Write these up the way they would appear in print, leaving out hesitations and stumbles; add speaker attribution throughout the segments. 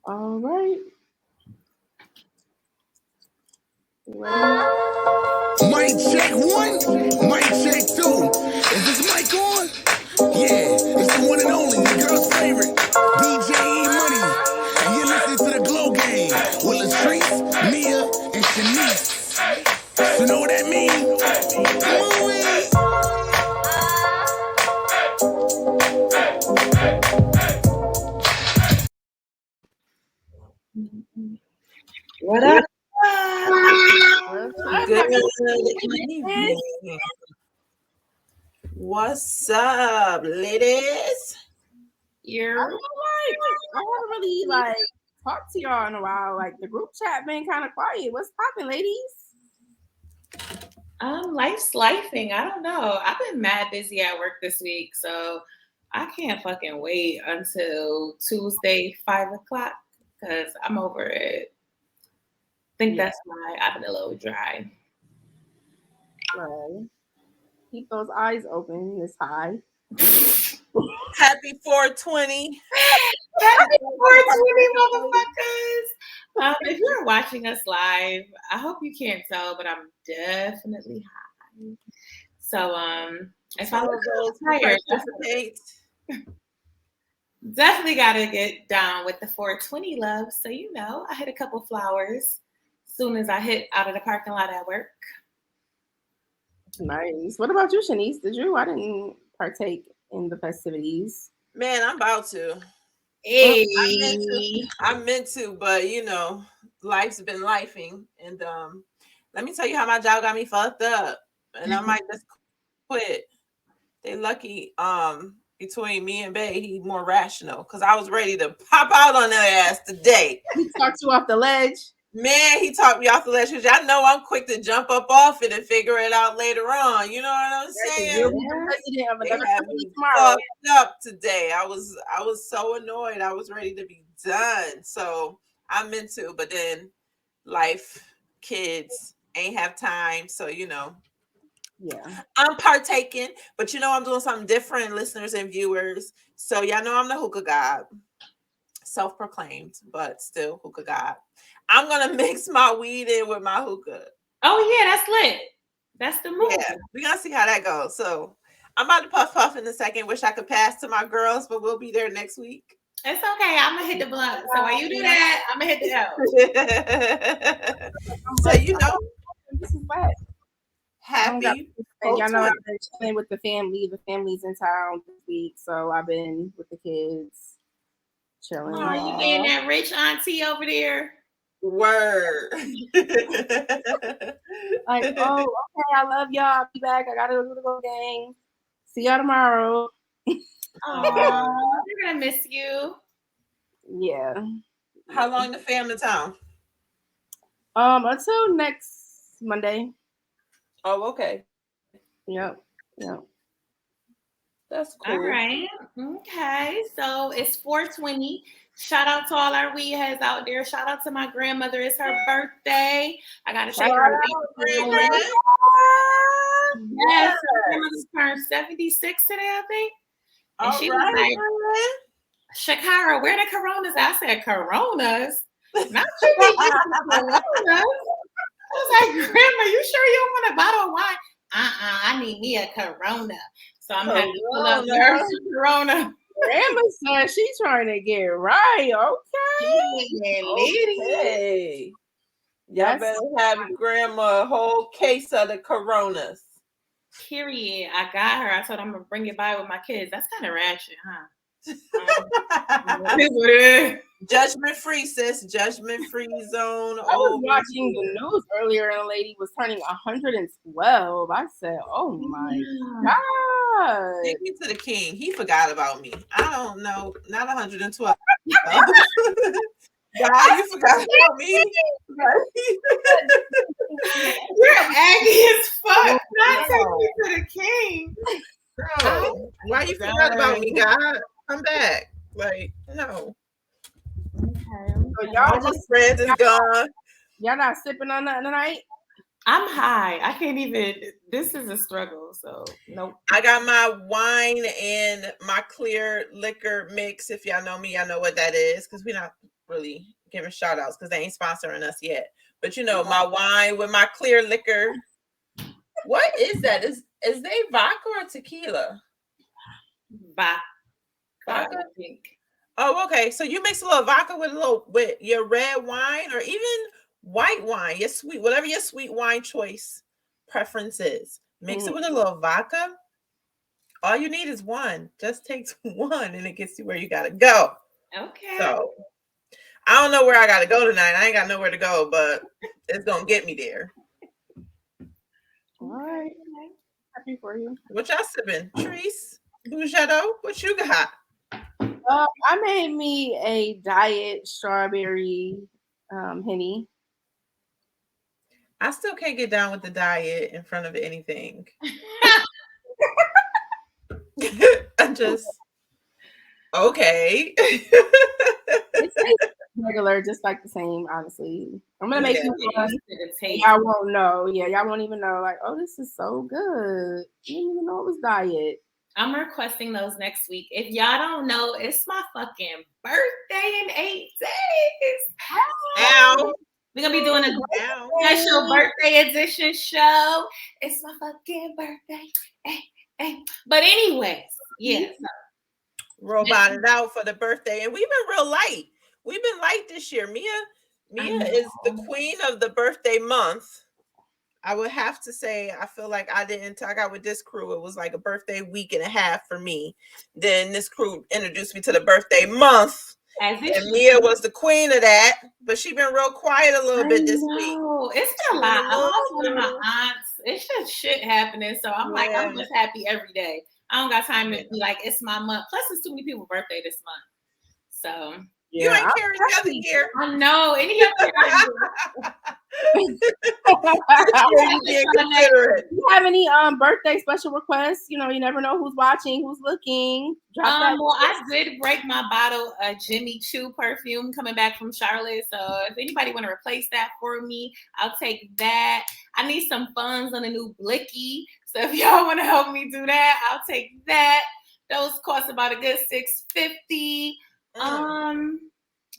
Speaker 1: All right.
Speaker 2: Mic check one, mic check two. Is this mic on? Yeah, it's the one and only, your girl's favorite, DJ E Money. And you're listening to the Glow Game with Latrice, Mia, and Shanice. You know what that means?
Speaker 3: What up?
Speaker 1: Good
Speaker 3: evening. What's up, ladies?
Speaker 1: I haven't really talked to y'all in a while. Like the group chat been kind of quiet. What's poppin', ladies?
Speaker 4: Life's lifing. I don't know. I've been mad busy at work this week, so I can't fucking wait until Tuesday 5:00 because I'm over it. I think that's why I've been a little dry.
Speaker 1: Right. Keep those eyes open, Miss High.
Speaker 3: Happy 420.
Speaker 4: Happy 420, motherfuckers. If you're watching us live, I hope you can't tell, but I'm definitely high. So if I look tired, definitely gotta get down with the 420 love. So I hit a couple flowers as soon as I hit out of the parking lot at work.
Speaker 1: Nice. What about you, Shanice? I didn't partake in the festivities.
Speaker 5: Man, I'm about to.
Speaker 4: Hey.
Speaker 5: I meant to, but life's been lifing. And let me tell you how my job got me fucked up. And I might just quit. They lucky between me and Bay, he's more rational. Because I was ready to pop out on their ass today.
Speaker 1: He talked you off the ledge.
Speaker 5: Man, he talked me off the ledge. I know I'm quick to jump up off it and figure it out later on. You know what I'm saying?
Speaker 1: You'll be the president of another company
Speaker 5: tomorrow. Fucked up today. I was so annoyed. I was ready to be done. So I meant to, but then life, kids, ain't have time. So
Speaker 1: yeah,
Speaker 5: I'm partaking, but I'm doing something different, listeners and viewers. So y'all know I'm the hookah god. Self-proclaimed, but still hookah god. I'm gonna mix my weed in with my hookah.
Speaker 4: Oh yeah, that's lit. That's the move.
Speaker 5: Yeah, we're gonna see how that goes. So I'm about to puff in a second. Wish I could pass to my girls, but we'll be there next week.
Speaker 4: It's okay. I'm gonna hit the blunt. So while you do that, I'm gonna hit the L.
Speaker 5: So
Speaker 1: this is what.
Speaker 5: Happy.
Speaker 1: Y'all know I've been chilling with the family. The family's in town this week, so I've been with the kids. Chilling.
Speaker 4: Oh, you getting that rich auntie over there?
Speaker 5: Word.
Speaker 1: Like, okay, I love y'all. I'll be back. I gotta go to the game. See y'all tomorrow.
Speaker 4: Oh, they're gonna miss you.
Speaker 1: Yeah.
Speaker 5: How long the family time?
Speaker 1: Until next Monday.
Speaker 5: Oh, okay.
Speaker 1: Yep.
Speaker 5: That's cool.
Speaker 4: All right. Okay. So it's 420. Shout out to all our weed heads out there. Shout out to my grandmother. It's her birthday. I gotta say her yes, her grandmother's turned 76 today, I think. And she was like, Shakira, where the Coronas? I said, Coronas? Not Coronas. I was like, Grandma, you sure you don't want a bottle of wine? I need me a Corona. So I'm having to pull up the Corona.
Speaker 1: Grandma said she's trying to get right. Okay.
Speaker 5: Okay. Y'all better have Grandma a whole case of the Coronas.
Speaker 4: Period. I got her. I told her I'm going to bring it by with my kids. That's kind of ratchet, huh?
Speaker 5: Judgment free, sis. Judgment free zone.
Speaker 1: I was watching the news earlier and a lady was turning 112. I said, oh my God.
Speaker 5: Take me to the king. He forgot about me. I don't know. Not 112. God, you forgot about me.
Speaker 4: You're aggy as fuck. Not take me to the king.
Speaker 5: Bro, why you forgot about me, God? Come back. Like, no.
Speaker 1: Okay. So y'all just
Speaker 5: friends is gone.
Speaker 1: Y'all not sipping on nothing tonight?
Speaker 4: I'm high. I can't even. This is a struggle. So nope.
Speaker 5: I got my wine and my clear liquor mix. If y'all know me, y'all know what that is because we're really giving shout outs because they ain't sponsoring us yet. But you know, my wine with my clear liquor. What is that? Is they vodka or tequila?
Speaker 4: Vodka.
Speaker 5: Vodka? I think. Oh, okay. So you mix a little vodka with your red wine or even white wine, your sweet, whatever your sweet wine choice preference is. Mix it with a little vodka. All you need is one. Just takes one and it gets you where you gotta go.
Speaker 4: Okay.
Speaker 5: So I don't know where I gotta go tonight. I ain't got nowhere to go, but it's gonna get me there.
Speaker 1: All right. Happy for you.
Speaker 5: What y'all sipping? Treese? Bougetto? What you got?
Speaker 1: I made me a diet strawberry Henny.
Speaker 5: I still can't get down with the diet in front of anything. I'm just okay.
Speaker 1: It's regular, just like the same, honestly. I'm gonna make you one. Y'all won't know. Yeah, y'all won't even know. Like, oh, this is so good. You didn't even know it was diet.
Speaker 4: I'm requesting those next week. If y'all don't know, it's my fucking birthday in 8 days.
Speaker 5: Ow.
Speaker 4: We're gonna be doing a special birthday edition show. It's my fucking birthday. Hey. But anyways, yeah.
Speaker 5: Robot it out for the birthday. And we've been real light. We've been light this year. Mia is the queen of the birthday month. I would have to say, I feel like I got with this crew. It was like a birthday week and a half for me. Then this crew introduced me to the birthday month. And Mia was the queen of that, but she been real quiet a little bit this week.
Speaker 4: It's been a lot. I lost one of my aunts. It's just shit happening. So I'm like, I'm just happy every day. I don't got time to be like, it's my month. Plus, there's too many people's birthday this month. So
Speaker 5: you ain't carrying nothing here.
Speaker 4: I know. Any
Speaker 1: you have any birthday special requests? You know, you never know who's watching, who's looking.
Speaker 4: Well, I did break my bottle of Jimmy Choo perfume coming back from Charlotte. So if anybody want to replace that for me, I'll take that. I need some funds on a new Blicky. So if y'all want to help me do that, I'll take that. Those cost about a good $650.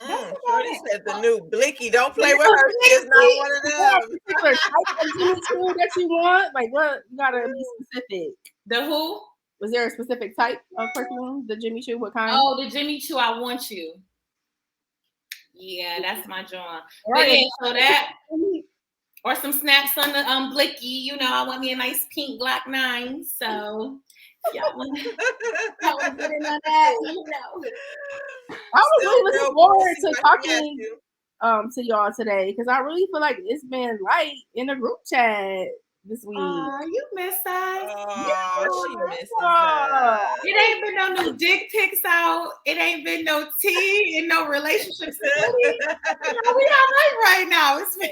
Speaker 5: Shorty said the new Blicky. Don't play with her. She is not one of them.
Speaker 1: That you want? Like what? You gotta be specific.
Speaker 4: The who?
Speaker 1: Was there a specific type of perfume? The Jimmy Choo? What kind?
Speaker 4: Oh, the Jimmy Choo. I Want You. Yeah, that's my joint. But yeah, so that or some snaps on the Blicky. You know, I want me a nice pink Glock 9. So y'all want to get in on that? You know.
Speaker 1: I was really looking forward to talking to y'all today because I really feel like it's been light in the group chat this week.
Speaker 4: You miss us.
Speaker 5: She misses us.
Speaker 4: It ain't been no new dick pics out. It ain't been no tea and no relationships. We not right now. It's been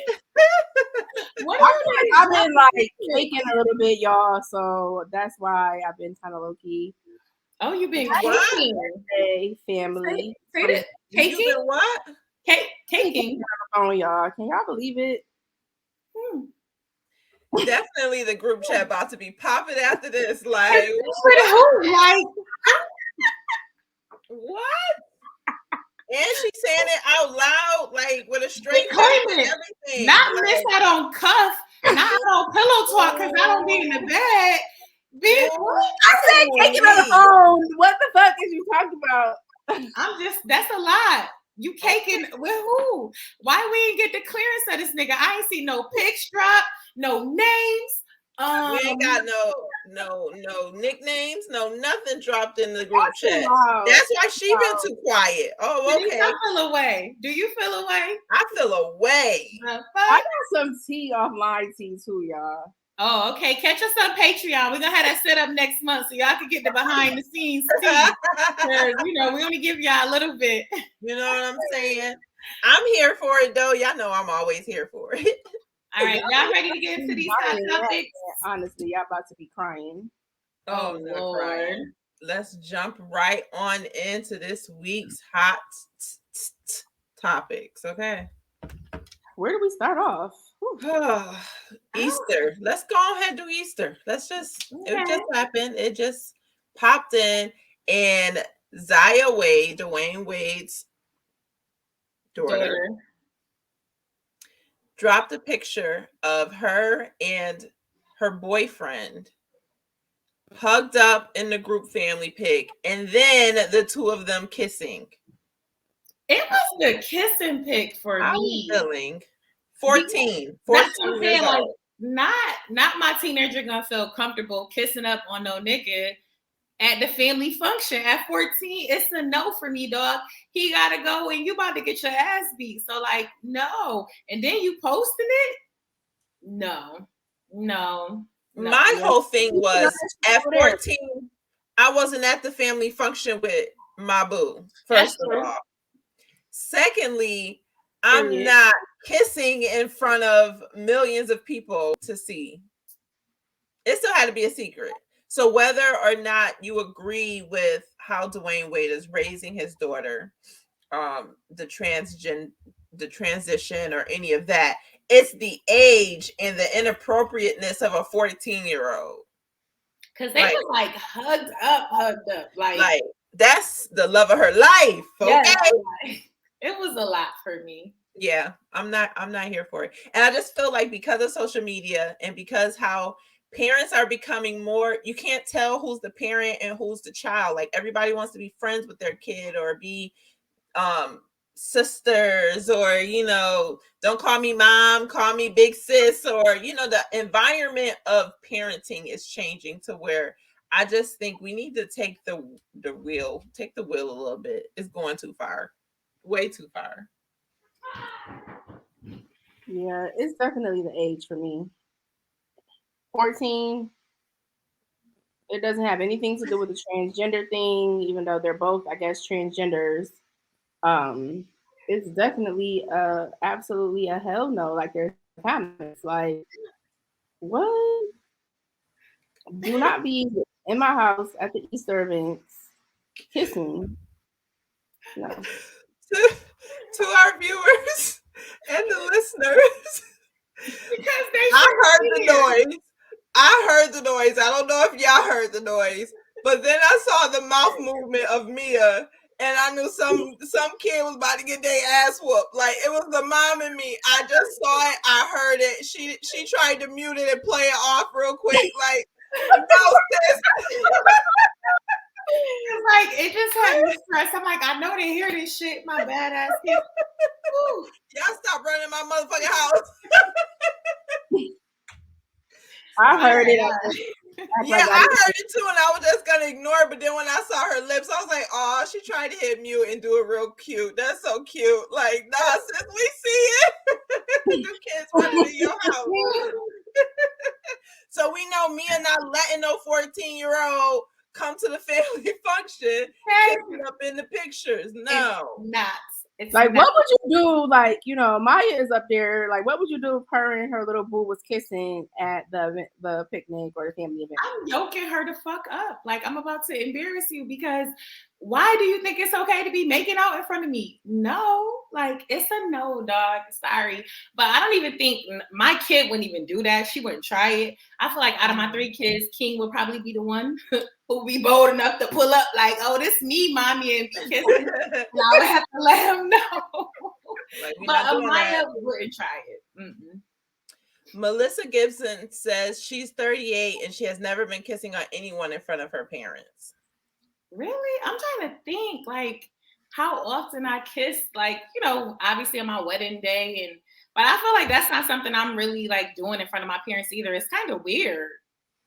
Speaker 1: I've been like taking a little bit, y'all. So that's why I've been kind of low key.
Speaker 4: Oh, you've been
Speaker 1: birthday family.
Speaker 5: You've been what?
Speaker 4: Taking
Speaker 1: on y'all. Can y'all believe it?
Speaker 5: Definitely the group chat about to be popping after this. Like
Speaker 4: who? Like
Speaker 5: what? And she's saying it out loud, like with a straight face and everything.
Speaker 4: Not miss out on cuff, not on pillow talk, because I don't be in the bed. Bitch,
Speaker 1: I said taking on the phone. What the fuck is you talking about?
Speaker 4: That's a lot. You caking with who? Why we ain't get the clearance of this nigga? I ain't see no pics drop, no names.
Speaker 5: We ain't got no nicknames, no nothing dropped in the group chat. That's why she been too quiet. Oh, okay.
Speaker 4: I feel away. Do you feel away?
Speaker 5: I feel away.
Speaker 1: I got some tea offline tea too, y'all.
Speaker 4: Oh, okay. Catch us on Patreon. We're gonna have that set up next month so y'all can get the behind the scenes tea. You know, we only give y'all a little bit.
Speaker 5: You know what I'm saying? I'm here for it though. Y'all know I'm always here for it.
Speaker 4: All right, y'all ready to get into these hot topics?
Speaker 1: Honestly, y'all about to be crying.
Speaker 5: Oh Lord. Let's jump right on into this week's hot topics. Okay.
Speaker 1: Where do we start off?
Speaker 5: Easter. Let's go ahead and do Easter. It just happened. It just popped in, and Zaya Wade, Dwayne Wade's daughter. Dropped a picture of her and her boyfriend hugged up in the group family pic, and then the two of them kissing.
Speaker 4: It was the kissing pic for
Speaker 5: How
Speaker 4: me.
Speaker 5: Feeling 14
Speaker 4: That's what I'm saying.
Speaker 5: years
Speaker 4: Like,
Speaker 5: old.
Speaker 4: not my teenager gonna feel comfortable kissing up on no nigga at the family function at 14. It's a no for me, dog. He gotta go and you about to get your ass beat. So like, no. And then you posting it? No.
Speaker 5: My whole thing was at 14, I wasn't at the family function with my boo, first of all. Secondly, I'm not kissing in front of millions of people to see. It still had to be a secret. So whether or not you agree with how Dwayne Wade is raising his daughter, the transition or any of that, it's the age and the inappropriateness of a 14-year-old.
Speaker 4: Because they was like hugged up. Like
Speaker 5: that's the love of her life. Okay.
Speaker 4: Yeah, it was a lot for me.
Speaker 5: Yeah, I'm not here for it. And I just feel like because of social media and because how parents are becoming more, you can't tell who's the parent and who's the child. Like everybody wants to be friends with their kid or be sisters, or don't call me mom, call me big sis, or the environment of parenting is changing to where I just think we need to take the wheel a little bit. It's going too far, way too far.
Speaker 1: Yeah, it's definitely the age for me. 14. It doesn't have anything to do with the transgender thing, even though they're both, I guess, transgenders. It's definitely absolutely a hell no. Like there's comments like, what? Do not be in my house at the Easter events kissing. No.
Speaker 5: To our viewers and the listeners, because I heard the noise. I don't know if y'all heard the noise, but then I saw the mouth movement of Mia, and I knew some kid was about to get their ass whooped. Like it was the mom and me. I just saw it. I heard it. She tried to mute it and play it off real quick. Like, no, sis.
Speaker 4: Like it just had me stressed. I'm like, I know they hear this shit. My badass kid.
Speaker 5: Y'all stop running my motherfucking house.
Speaker 1: I heard it.
Speaker 5: Yeah, I heard it too, and I was just gonna ignore it. But then when I saw her lips, I was like, "Oh, she tried to hit mute and do it real cute. That's so cute." Like, nah, sis, we see it. The kids running in your house. So we know Mia not letting no 14-year-old come to the family function, kissing up in the pictures. No,
Speaker 4: it's not.
Speaker 1: Like, what would you do? Like, Maya is up there. Like, what would you do if her and her little boo was kissing at the picnic or the family event?
Speaker 4: I'm yoking her to fuck up. Like, I'm about to embarrass you because why do you think it's okay to be making out in front of me? No, like, it's a no, dog. Sorry. But I don't even think my kid wouldn't even do that. She wouldn't try it. I feel like out of my 3 kids, King would probably be the one who would be bold enough to pull up like, oh, this me, mommy, and be kissing. And I would have to let him know. Like, but Amaya wouldn't try it. Mm-mm.
Speaker 5: Melissa Gibson says she's 38 and she has never been kissing on anyone in front of her parents.
Speaker 4: Really? I'm trying to think, like, how often I kissed, like, obviously on my wedding day. But I feel like that's not something I'm really, like, doing in front of my parents either. It's kind of weird.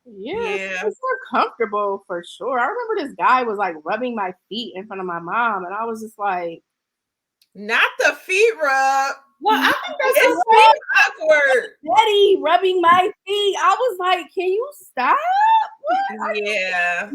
Speaker 1: Yeah. It's more comfortable for sure. I remember this guy was, like, rubbing my feet in front of my mom, and I was just like...
Speaker 5: Not the feet rub.
Speaker 4: Well, I think that's so
Speaker 5: awkward.
Speaker 1: Daddy rubbing my feet. I was like, can you stop? What?
Speaker 5: Yeah.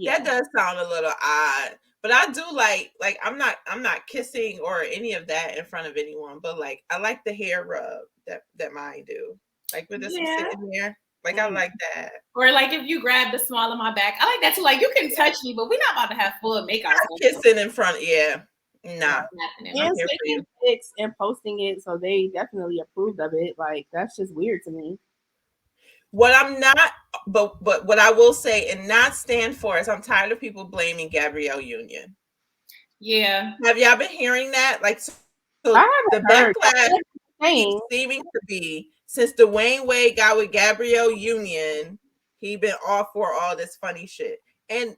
Speaker 5: That does sound a little odd. But I do like I'm not kissing or any of that in front of anyone, but like I like the hair rub that mine do. Like with this sitting there. Like I like that.
Speaker 4: Or like if you grab the small of my back. I like that too. Like you can touch me, but we're not about to have full makeout.
Speaker 5: Kissing in front, yeah. Nah.
Speaker 1: And taking pics and posting it, so they definitely approved of it. Like that's just weird to me.
Speaker 5: What I'm not, but what I will say and not stand for is I'm tired of people blaming Gabrielle Union.
Speaker 4: Yeah.
Speaker 5: Have y'all been hearing that? Like, so the backlash keeps seeming to be since Dwayne Wade got with Gabrielle Union, he been all for all this funny shit. And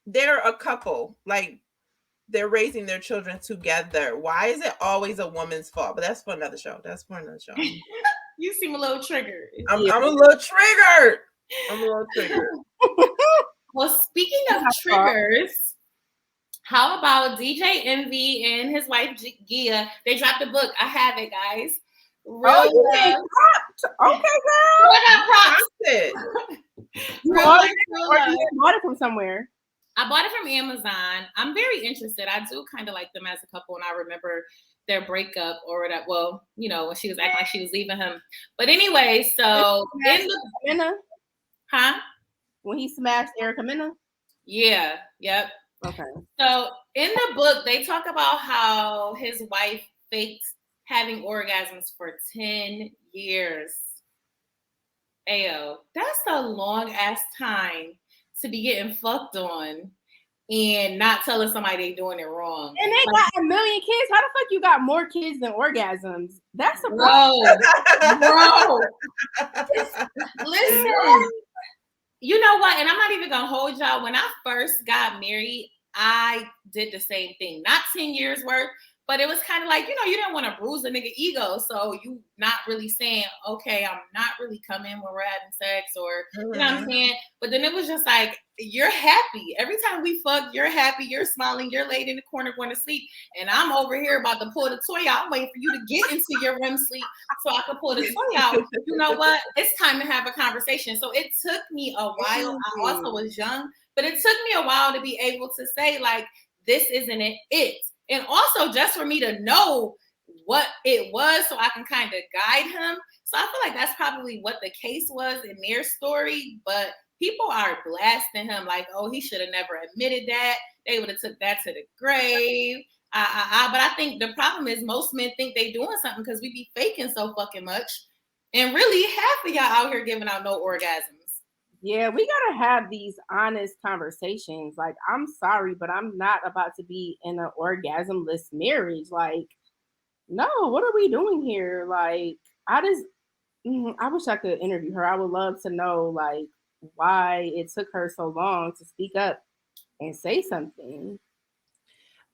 Speaker 5: they're a couple, like they're raising their children together. Why is it always a woman's fault? But that's for another show.
Speaker 4: You seem a little triggered.
Speaker 5: I'm a little triggered.
Speaker 4: Well, speaking of triggers, how about DJ Envy and his wife Gia? They dropped a book. I have it, guys.
Speaker 1: Real okay, girl.
Speaker 4: What up, props?
Speaker 1: You bought it from somewhere?
Speaker 4: I bought it from Amazon. I'm very interested. I do kind of like them as a couple, and I remember their breakup or whatever. Well, you know, when she was acting like she was leaving him. But anyway, so in the
Speaker 1: when he smashed Erica Mena?
Speaker 4: Yeah, yep.
Speaker 1: Okay.
Speaker 4: So in the book, they talk about how his wife faked having orgasms for 10 years. Ayo, that's a long ass time to be getting fucked on and not telling somebody they doing it wrong.
Speaker 1: And they got a million kids. How the fuck you got more kids than orgasms? That's a problem.
Speaker 4: Bro. Listen. You know what? And I'm not even gonna hold y'all. When I first got married, I did the same thing. Not 10 years worth, but it was kind of like, you know, you didn't want to bruise a nigga ego. So you not really saying, okay, I'm not really coming when we're having sex or, you know what I'm saying? But then it was just like, you're happy. Every time we fuck, you're happy, you're smiling, you're laid in the corner going to sleep. And I'm over here about to pull the toy out. I'm waiting for you to get into your REM sleep so I can pull the toy out. You know what? It's time to have a conversation. So it took me a while. I also was young, but it took me a while to be able to say, like, this isn't it. And also just for me to know what it was so I can kind of guide him. So I feel like that's probably what the case was in their story. But people are blasting him like, oh, he should have never admitted that. They would have took that to the grave. But I think the problem is most men think they doing something because we be faking so fucking much. And really half of y'all out here giving out no orgasms.
Speaker 1: Yeah, we gotta have these honest conversations. Like, I'm sorry, but I'm not about to be in an orgasmless marriage. Like, no, what are we doing here? Like, I wish I could interview her. I would love to know, like, why it took her so long to speak up and say something.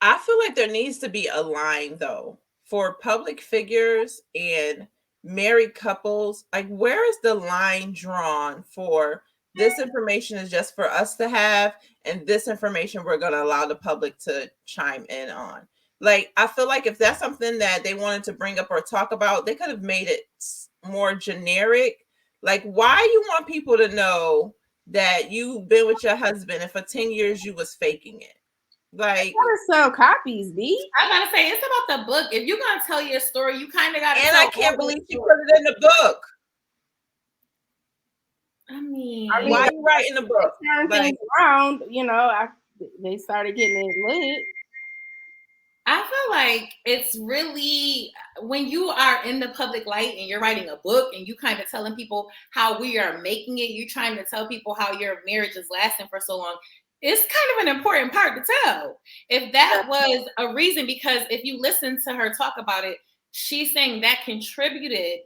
Speaker 5: I feel like there needs to be a line, though, for public figures and married couples. Like, where is the line drawn for this information is just for us to have, and this information we're going to allow the public to chime in on? Like, I feel like if that's something that they wanted to bring up or talk about, they could have made it more generic. Like, why you want people to know that you've been with your husband and for 10 years you was faking it? Like,
Speaker 1: gotta sell copies, B.
Speaker 4: I gotta say, it's about the book. If you're gonna tell your story, you kind of gotta.
Speaker 5: And I can't believe you put it in the book.
Speaker 4: I mean,
Speaker 5: why are you writing the book?
Speaker 1: Like, around, you know, they started getting it lit.
Speaker 4: I feel like it's really when you are in the public light and you're writing a book and you kind of telling people how we are making it, you trying to tell people how your marriage is lasting for so long. It's kind of an important part to tell. If that was a reason, because if you listen to her talk about it, she's saying that contributed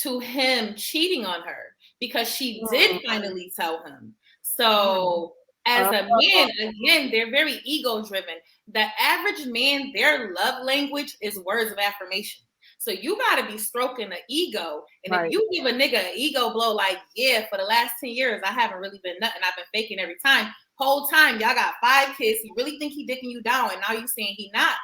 Speaker 4: to him cheating on her because she did finally tell him. So as a man, again, they're very ego driven. The average man, their love language is words of affirmation. So you got to be stroking the ego. And if you give a nigga an ego blow, like, yeah, for the last 10 years, I haven't really been nothing. I've been faking every time. Whole time, y'all got 5 kids. You really think he dicking you down, and now you saying he not.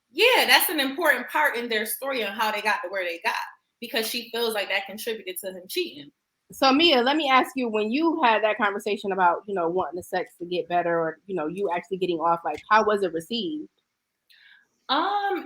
Speaker 4: Yeah, that's an important part in their story on how they got to where they got, because she feels like that contributed to him cheating.
Speaker 1: So Mia, let me ask you, when you had that conversation about, you know, wanting the sex to get better, or, you know, you actually getting off, like, how was it received?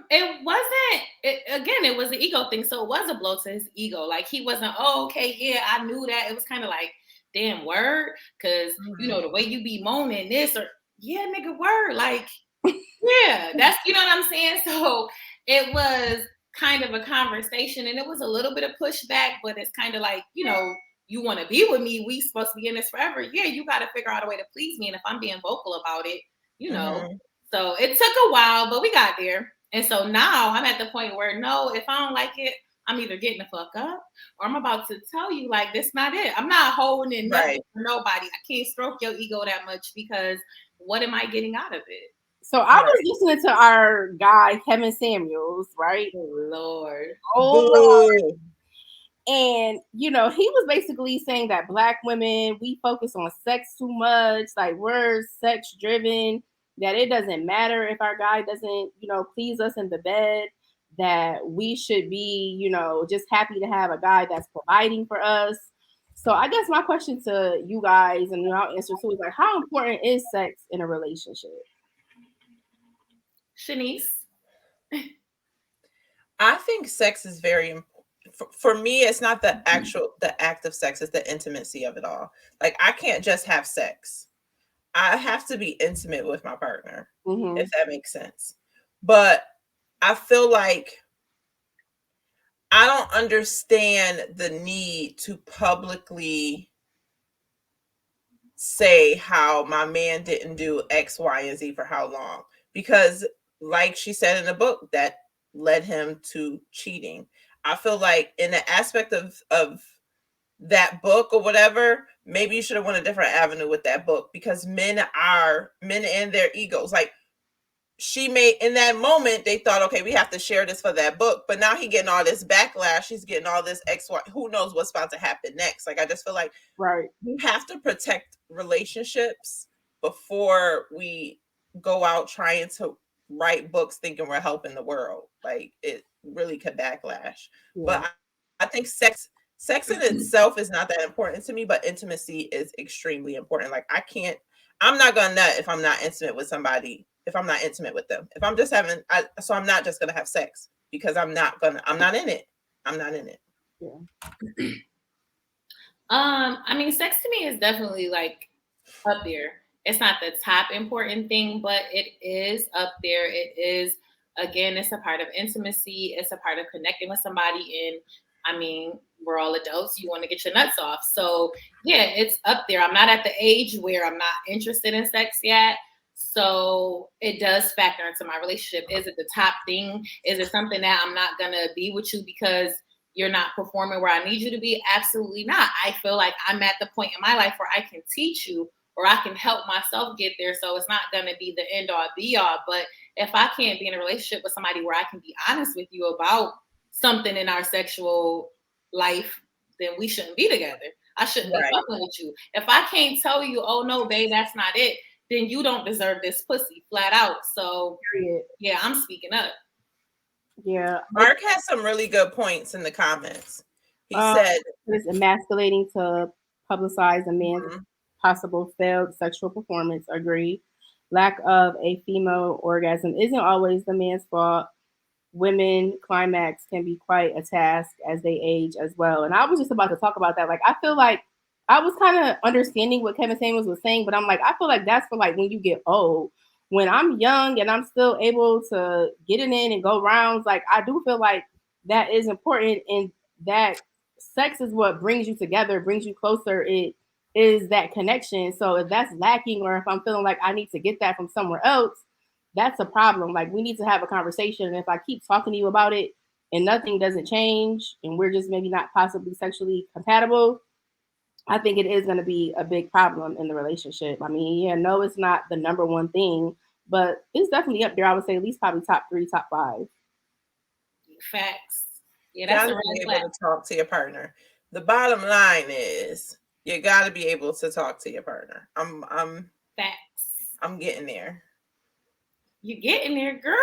Speaker 4: It wasn't, it was the ego thing. So it was a blow to his ego. Like, he wasn't, oh, okay, yeah, I knew that. It was kind of like, damn, word, because you know the way you be moaning this, or yeah, nigga, word, like, yeah, that's, you know what I'm saying. So it was kind of a conversation, and it was a little bit of pushback, but it's kind of like, you know, you want to be with me, we supposed to be in this forever. Yeah, you got to figure out a way to please me, and if I'm being vocal about it, you know. So it took a while, but we got there. And so now I'm at the point where no, if I don't like it, I'm either getting the fuck up or I'm about to tell you like this not it. I'm not holding in nothing for nobody. I can't stroke your ego that much because what am I getting out of it?
Speaker 1: So I was listening to our guy Kevin Samuels, right?
Speaker 4: Oh Lord.
Speaker 1: Lord. And you know, he was basically saying that Black women, we focus on sex too much, like we're sex driven, that it doesn't matter if our guy doesn't, you know, please us in the bed, that we should be, you know, just happy to have a guy that's providing for us. So I guess my question to you guys, and y'all answer too, is like, how important is sex in a relationship?
Speaker 4: Shanice?
Speaker 5: I think sex is very important. For me, it's not the act of sex, it's the intimacy of it all. Like, I can't just have sex. I have to be intimate with my partner, if that makes sense. But I feel like I don't understand the need to publicly say how my man didn't do X, Y, and Z for how long. Because like she said in the book, that led him to cheating. I feel like in the aspect of that book or whatever, maybe you should have went a different avenue with that book, because men and their egos. Like, she made in that moment, they thought, okay, we have to share this for that book. But now he getting all this backlash. He's getting all this XY. Who knows what's about to happen next? Like, I just feel like we have to protect relationships before we go out trying to write books thinking we're helping the world. Like, it really could backlash. But I think sex in itself is not that important to me, but intimacy is extremely important. Like, I'm not gonna nut if I'm not intimate with somebody, if I'm not intimate with them. If I'm just so I'm not just gonna have sex because I'm not in it. I'm not in it.
Speaker 1: Yeah.
Speaker 4: I mean, sex to me is definitely like up there. It's not the top important thing, but it is up there. It is, again, it's a part of intimacy. It's a part of connecting with somebody. And I mean, we're all adults. You want to get your nuts off. So yeah, it's up there. I'm not at the age where I'm not interested in sex yet. So it does factor into my relationship. Is it the top thing? Is it something that I'm not going to be with you because you're not performing where I need you to be? Absolutely not. I feel like I'm at the point in my life where I can teach you or I can help myself get there. So it's not going to be the end all be all. But if I can't be in a relationship with somebody where I can be honest with you about something in our sexual life, then we shouldn't be together. I shouldn't be fucking with you. If I can't tell you, oh no, babe, that's not it, then you don't deserve this pussy, flat out. So yeah, I'm speaking up.
Speaker 1: Yeah.
Speaker 5: Mark has some really good points in the comments. He said
Speaker 1: it's emasculating to publicize a man's possible failed sexual performance. Agree. Lack of a female orgasm isn't always the man's fault. Women climax can be quite a task as they age as well. And I was just about to talk about that. Like, I feel like I was kind of understanding what Kevin Samuels was saying, but I'm like, I feel like that's for like when you get old. When I'm young and I'm still able to get it in and go rounds, like I do feel like that is important, and that sex is what brings you together, brings you closer. It is that connection. So if that's lacking, or if I'm feeling like I need to get that from somewhere else, that's a problem. Like, we need to have a conversation. And if I keep talking to you about it and nothing doesn't change and we're just maybe not possibly sexually compatible, I think it is going to be a big problem in the relationship. I mean, yeah, no, it's not the number one thing, but it's definitely up there. I would say at least probably top 3, top 5.
Speaker 4: Facts. Yeah, that's a
Speaker 5: be able to talk to your partner. The bottom line is you got to be able to talk to your partner.
Speaker 4: Facts.
Speaker 5: I'm getting there.
Speaker 4: You getting there, girl?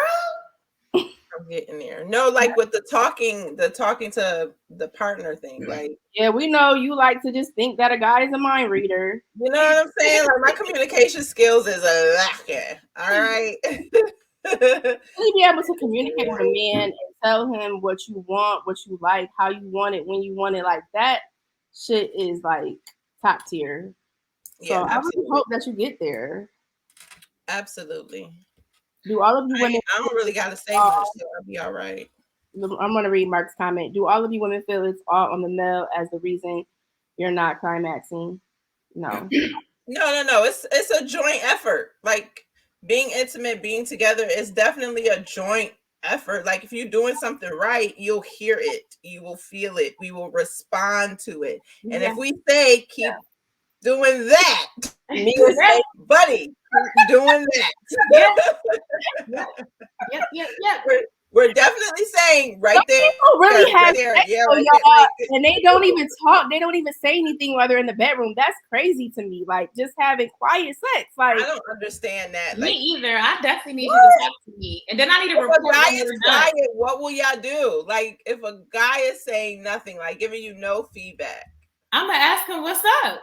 Speaker 5: I'm getting there. No, like with the talking to the partner thing. Like,
Speaker 1: yeah, we know you like to just think that a guy is a mind reader.
Speaker 5: You know what I'm saying? Like, my communication skills is a lacking. All right.
Speaker 1: Really be able to communicate with a man and tell him what you want, what you like, how you want it, when you want it. Like, that shit is like top tier. So yeah, I really hope that you get there.
Speaker 5: Absolutely.
Speaker 1: Do all of you women?
Speaker 5: I don't really gotta say much, so I'll be all right.
Speaker 1: I'm gonna read Mark's comment. Do all of you women feel it's all on the male as the reason you're not climaxing? No.
Speaker 5: No. It's a joint effort. Like, being intimate, being together is definitely a joint effort. Like if you're doing something right, you'll hear it, you will feel it, we will respond to it. And if we say keep doing that, me or say, buddy, keep doing that. We're definitely saying right there.
Speaker 1: People really have
Speaker 5: sex,
Speaker 1: and they don't even talk. They don't even say anything while they're in the bedroom. That's crazy to me. Like just having quiet sex. Like
Speaker 5: I don't understand that.
Speaker 4: Me
Speaker 5: like,
Speaker 4: either. I definitely need you to talk to me, and then I need to report.
Speaker 5: If a guy is quiet, what will y'all do? Like if a guy is saying nothing, like giving you no feedback,
Speaker 4: I'm gonna ask him what's up.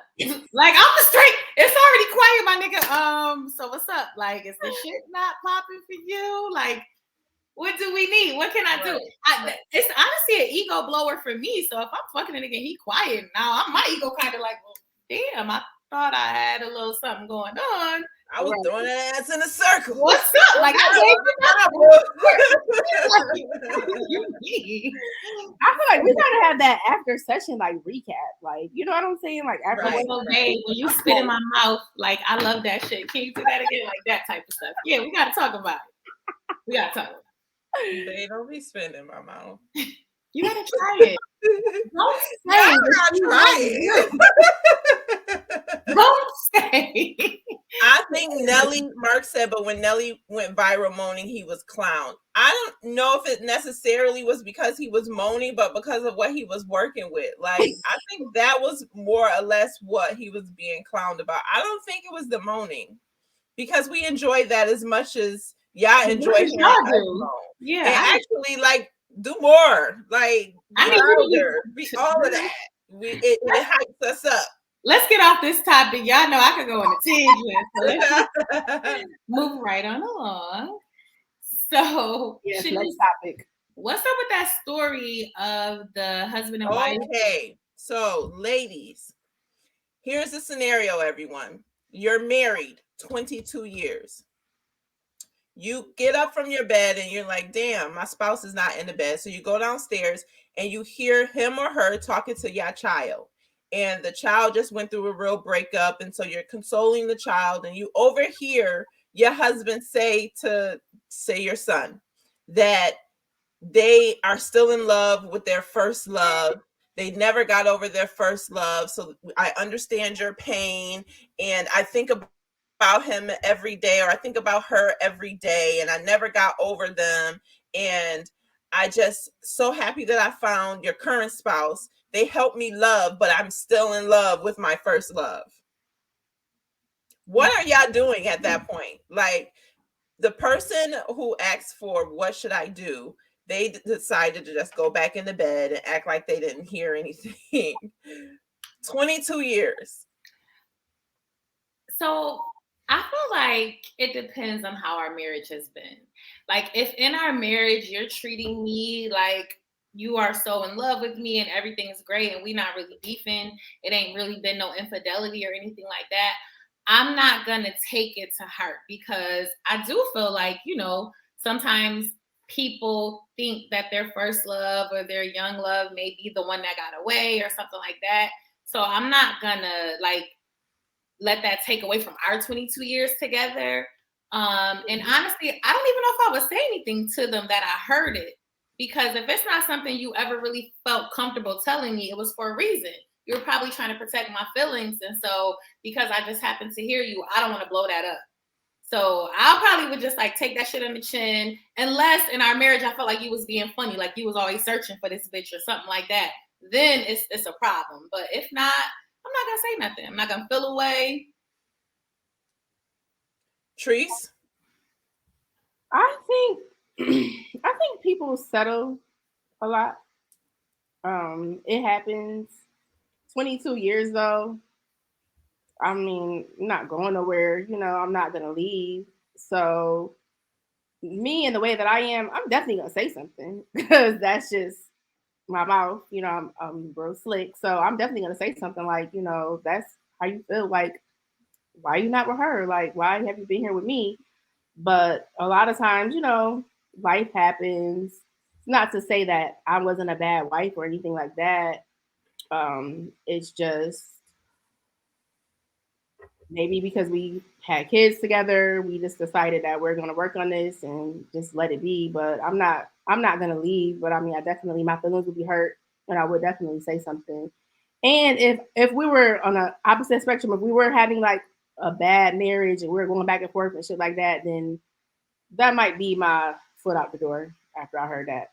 Speaker 4: Like I'm the straight. It's already quiet, my nigga. So what's up? Like is the shit not popping for you? Like. What do we need? What can I do? It's honestly an ego blower for me. So if I'm fucking a nigga, he quiet now. My ego kind of like, well, damn, I thought I had a little something going on.
Speaker 5: I was throwing that ass in a circle.
Speaker 4: What's up? Like I
Speaker 1: feel like we gotta have that after session like recap. Like, you know what I'm saying? Like after
Speaker 4: when you spit in my mouth, like I love that shit. Can you do that again? Like that type of stuff. Yeah, we gotta talk about it. We gotta talk about it.
Speaker 5: They don't be spitting in my mouth.
Speaker 4: You gotta try it. Don't say Don't say.
Speaker 5: I think Mark said, but when Nelly went viral moaning, he was clowned. I don't know if it necessarily was because he was moaning, but because of what he was working with. Like, I think that was more or less what he was being clowned about. I don't think it was the moaning, because we enjoyed that as much as y'all enjoy hearing us moan.
Speaker 4: Yeah,
Speaker 5: and actually, like, do more. Like, be all of that. It hypes us up.
Speaker 4: Let's get off this topic. Y'all know I could go on a tangent. So let's move right on along. So,
Speaker 1: next topic.
Speaker 4: What's up with that story of the husband and wife?
Speaker 5: Okay, so ladies, here's the scenario, everyone. You're married 22 years. You get up from your bed and you're like, damn, my spouse is not in the bed. So you go downstairs and you hear him or her talking to your child. And the child just went through a real breakup. And so you're consoling the child, and you overhear your husband say to your son that they are still in love with their first love. They never got over their first love. So I understand your pain. And I think about him every day, or I think about her every day, and I never got over them. And I just so happy that I found your current spouse. They helped me love, but I'm still in love with my first love. What are y'all doing at that point? Like, the person who asks for what should I do, they decided to just go back in the bed and act like they didn't hear anything. 22 years.
Speaker 4: So I feel like it depends on how our marriage has been. Like, if in our marriage you're treating me like you are so in love with me and everything is great and we not really beefing, it ain't really been no infidelity or anything like that, I'm not gonna take it to heart, because I do feel like, you know, sometimes people think that their first love or their young love may be the one that got away or something like that. So I'm not gonna like let that take away from our 22 years together. And honestly, I don't even know if I would say anything to them that I heard it, because if it's not something you ever really felt comfortable telling me, it was for a reason. You were probably trying to protect my feelings. And so because I just happened to hear you, I don't want to blow that up. So I probably would just like take that shit on the chin, unless in our marriage I felt like you was being funny, like you was always searching for this bitch or something like that. Then it's a problem. But if not, I'm not gonna say nothing. I'm not gonna feel away.
Speaker 5: Treese?
Speaker 1: I think people settle a lot. It happens. 22 years though. I mean, not going nowhere, you know, I'm not gonna leave. So me and the way that I am, I'm definitely gonna say something, because that's just my mouth, you know, I'm real slick. So I'm definitely gonna say something like, you know, that's how you feel. Like, why are you not with her? Like, why have you been here with me? But a lot of times, you know, life happens. Not to say that I wasn't a bad wife or anything like that. It's just maybe because we had kids together, we just decided that we're going to work on this and just let it be. But I'm not going to leave. But I mean, I definitely, my feelings would be hurt, and I would definitely say something. And if we were on a opposite spectrum, if we were having like a bad marriage and we were going back and forth and shit like that, then that might be my foot out the door after I heard that.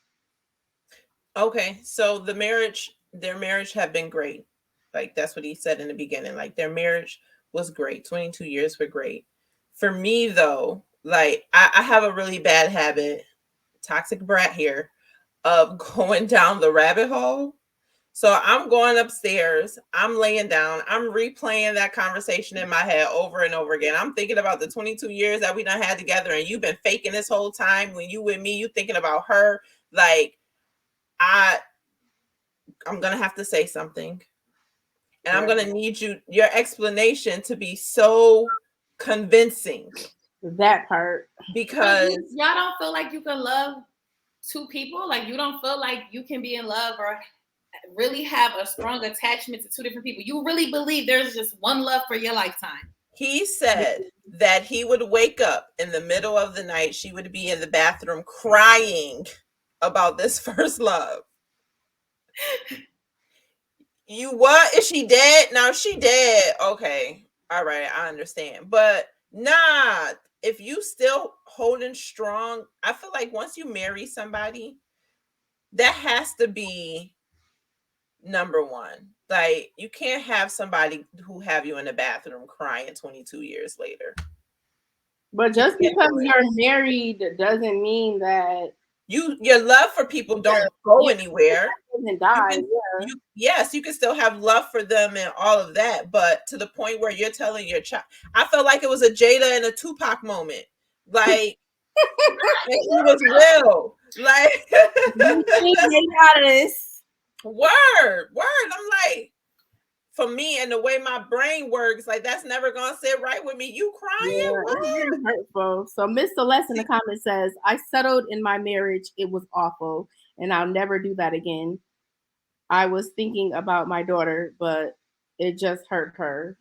Speaker 5: Okay, so their marriage have been great. Like that's what he said in the beginning. Like their marriage was great. 22 years were great. For me though, like I have a really bad habit, toxic brat here, of going down the rabbit hole. So I'm going upstairs, I'm laying down, I'm replaying that conversation in my head over and over again. I'm thinking about the 22 years that we done had together, and you've been faking this whole time. When you with me, you thinking about her. Like I'm gonna have to say something, and I'm gonna need your explanation to be so convincing.
Speaker 1: That part,
Speaker 5: because
Speaker 4: y'all don't feel like you can love two people. Like you don't feel like you can be in love or really have a strong attachment to two different people. You really believe there's just one love for your lifetime.
Speaker 5: He said that he would wake up in the middle of the night. She would be in the bathroom crying about this first love. You what? Is she dead? No, she dead. Okay. All right. I understand. But nah, if you still holding strong, I feel like once you marry somebody, that has to be number one. Like you can't have somebody who have you in the bathroom crying 22 years later.
Speaker 1: But just because you're married doesn't mean that
Speaker 5: your love for people don't go anywhere.
Speaker 1: And die.
Speaker 5: Yes, you can still have love for them and all of that, but to the point where you're telling your child, I felt like it was a Jada and a Tupac moment. Like it was real. Like
Speaker 1: out of this.
Speaker 5: Word. I'm like, for me and the way my brain works, like that's never gonna sit right with me. You crying?
Speaker 1: Yeah, it's hurtful. So Miss Celeste in the comments says, I settled in my marriage. It was awful, and I'll never do that again. I was thinking about my daughter, but it just hurt her.